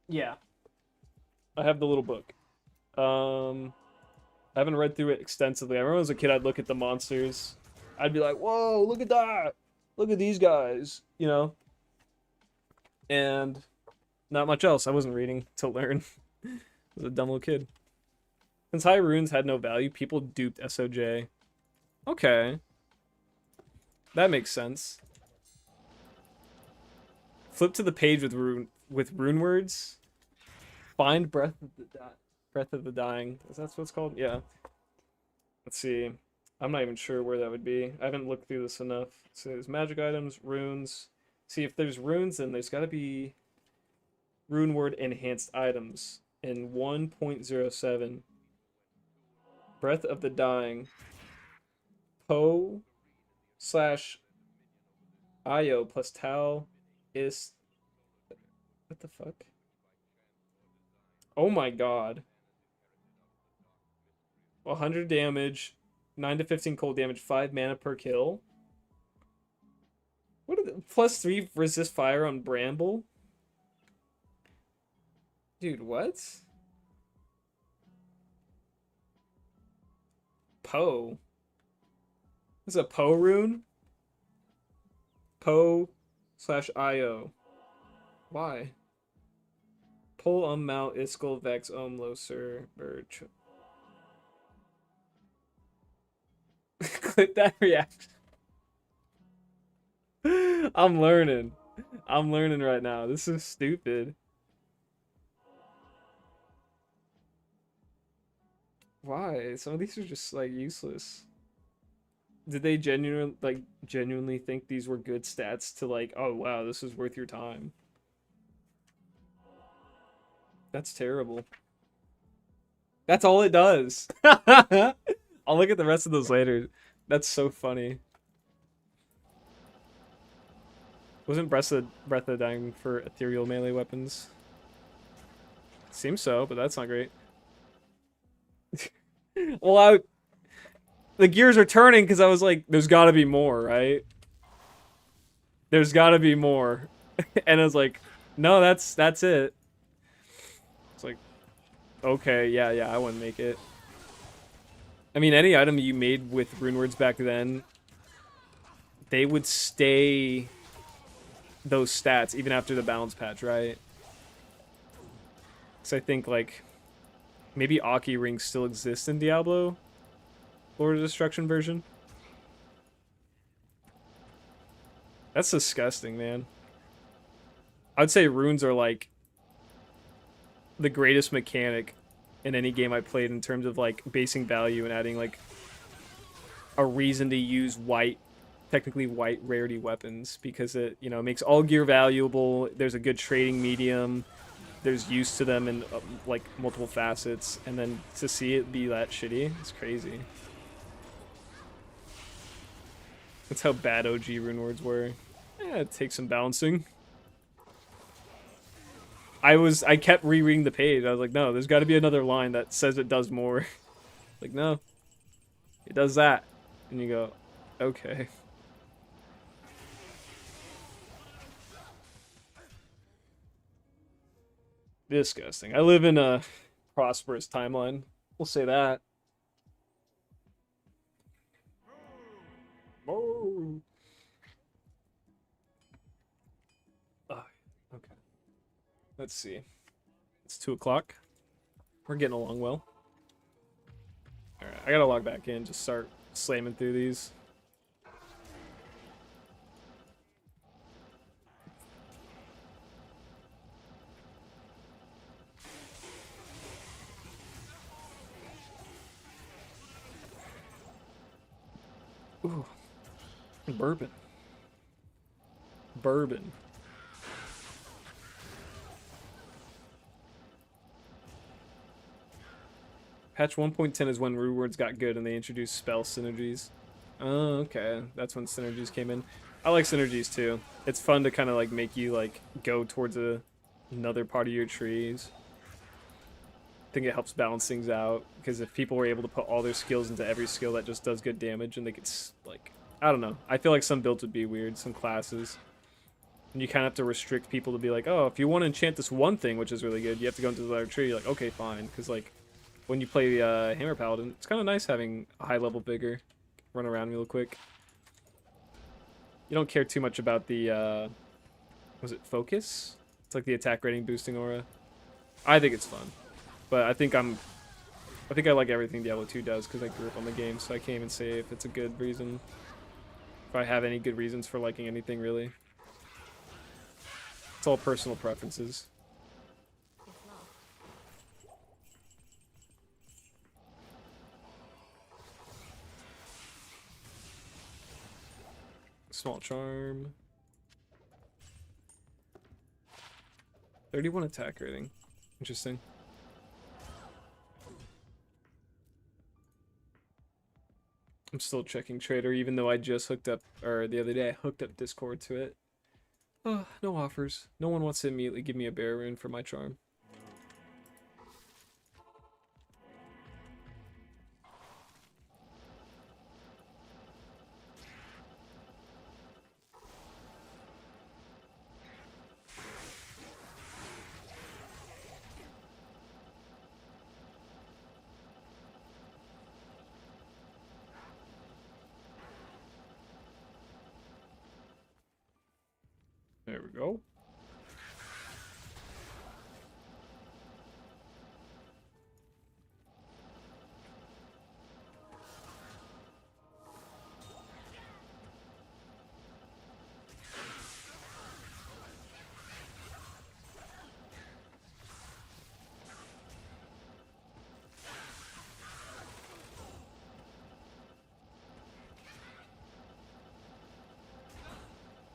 Yeah. I have the little book. I haven't read through it extensively. I remember as a kid, I'd look at the monsters. I'd be like, whoa, look at that. Look at these guys, you know? And not much else. I wasn't reading to learn. I was a dumb little kid. Since high runes had no value, people duped SOJ. Okay. That makes sense. Flip to the page with rune words. Find breath of the dying. Is that what it's called? Yeah. Let's see. I'm not even sure where that would be. I haven't looked through this enough. So there's magic items, runes. See, if there's runes, then there's got to be rune word enhanced items in 1.07. Breath of the Dying. Po / IO plus Tau is... What the fuck? Oh my god. 100 damage, 9 to 15 cold damage, 5 mana per kill. What are the +3 resist fire on Bramble? Dude, what? Poe. This is a Poe rune? Po / IO. Why? Pull Mount Iskall Vex Loser Birch. Clip that reaction. I'm learning. I'm learning right now. This is stupid. Why? Some of these are just like useless. Did they genuinely think these were good stats to like, oh wow, this is worth your time? That's terrible. That's all it does. I'll look at the rest of those later. That's so funny. Wasn't Breath of the Dying for ethereal melee weapons? Seems so, but that's not great. Well, the gears are turning because I was like, there's got to be more, right? There's got to be more. And I was like, no, that's it. It's like, okay, yeah, I wouldn't make it. I mean, any item you made with rune words back then, they would stay those stats even after the balance patch, right? So I think, like, maybe Aki rings still exist in Diablo Lord of Destruction version. That's disgusting, man. I'd say runes are, like, the greatest mechanic in any game I played in terms of like basing value and adding like a reason to use technically white rarity weapons, because it, you know, makes all gear valuable. There's a good trading medium. There's use to them in like multiple facets, and then to see it be that shitty, it's crazy. That's how bad OG rune words were. Yeah, it takes some balancing. I kept rereading the page. I was like, no, there's got to be another line that says it does more. Like, no, it does that. And you go, okay. Disgusting. I live in a prosperous timeline. We'll say that. Oh. Oh, okay. Let's see. It's 2 o'clock. We're getting along well. Alright, I gotta log back in, just start slamming through these. Ooh. Bourbon. Bourbon. Patch 1.10 is when rewards got good and they introduced spell synergies. Oh, okay. That's when synergies came in. I like synergies too. It's fun to kind of like make you like go towards another part of your trees. I think it helps balance things out because if people were able to put all their skills into every skill that just does good damage and they could like, I don't know. I feel like some builds would be weird, some classes. And you kind of have to restrict people to be like, oh, if you want to enchant this one thing, which is really good, you have to go into the other tree. You're like, okay, fine. Because, like, when you play Hammer Paladin, it's kind of nice having a high-level vigor run around real quick. You don't care too much about the, was it focus? It's like the attack rating boosting aura. I think it's fun. But I think I like everything Diablo 2 does because I grew up on the game, so I can't even say if it's a good reason. If I have any good reasons for liking anything, really. It's all personal preferences. It's love. Small charm. 31 attack rating. Interesting. I'm still checking Trader, even though I just hooked up, or the other day I hooked up Discord to it. Oh, no offers. No one wants to immediately give me a bear rune for my charm. There we go.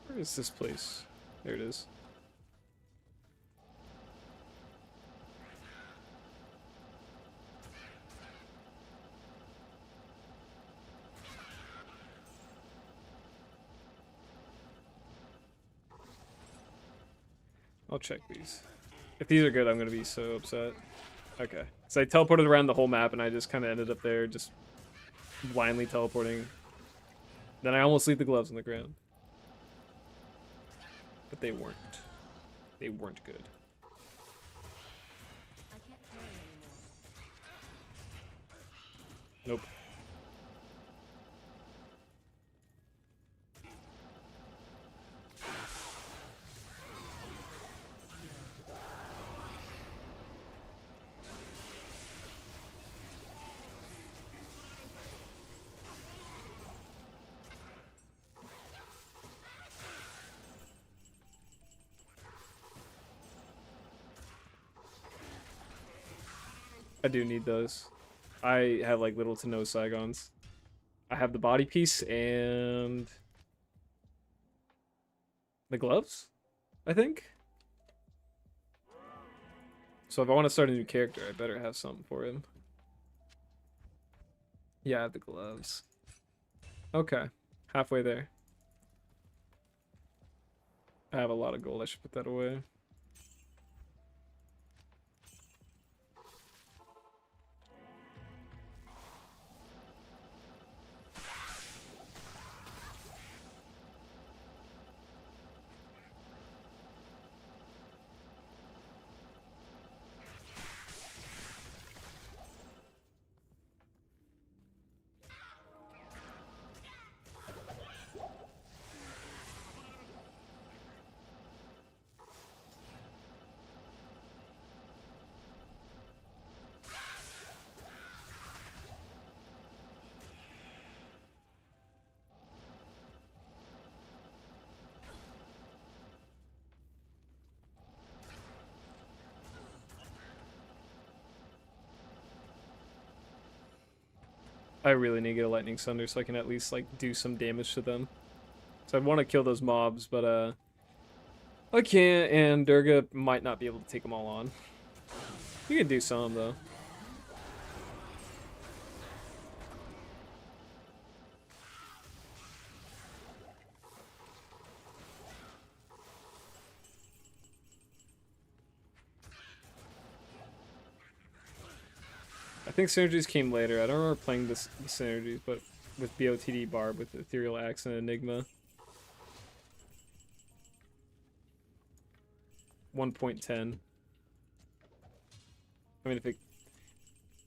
Where is this place? There it is. I'll check these. If these are good, I'm gonna be so upset. Okay. So I teleported around the whole map and I just kind of ended up there just blindly teleporting. Then I almost leave the gloves on the ground. But they weren't. They weren't good. I can't carry anymore. Nope. I do need those. I have like little to no Saigons. I have the body piece and the gloves, I think. So if I want to start a new character, I better have something for him. Yeah, I have the gloves. Okay, halfway there. I have a lot of gold. I should put that away. I really need to get a lightning thunder so I can at least like do some damage to them. So I want to kill those mobs, but I can't, and Durga might not be able to take them all on. You can do some though. I think synergies came later. I don't remember playing the synergies, but with BOTD Barb, with Ethereal Axe and Enigma. 1.10. I mean, if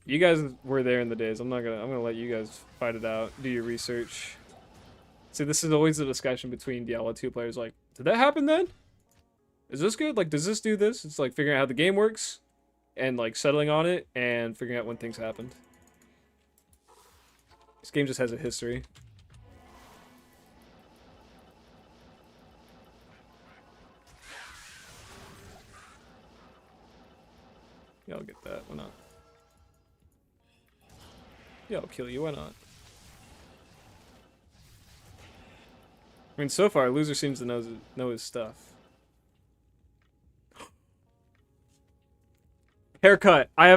you guys were there in the days, I'm gonna let you guys fight it out. Do your research. See, this is always a discussion between Diablo 2 players. Like, did that happen then? Is this good? Like, does this do this? It's like figuring out how the game works, and like settling on it, and figuring out when things happened. This game just has a history. Yeah, I'll get that. Why not? Yeah, I'll kill you. Why not? I mean, so far, loser seems to know his stuff. Haircut. I have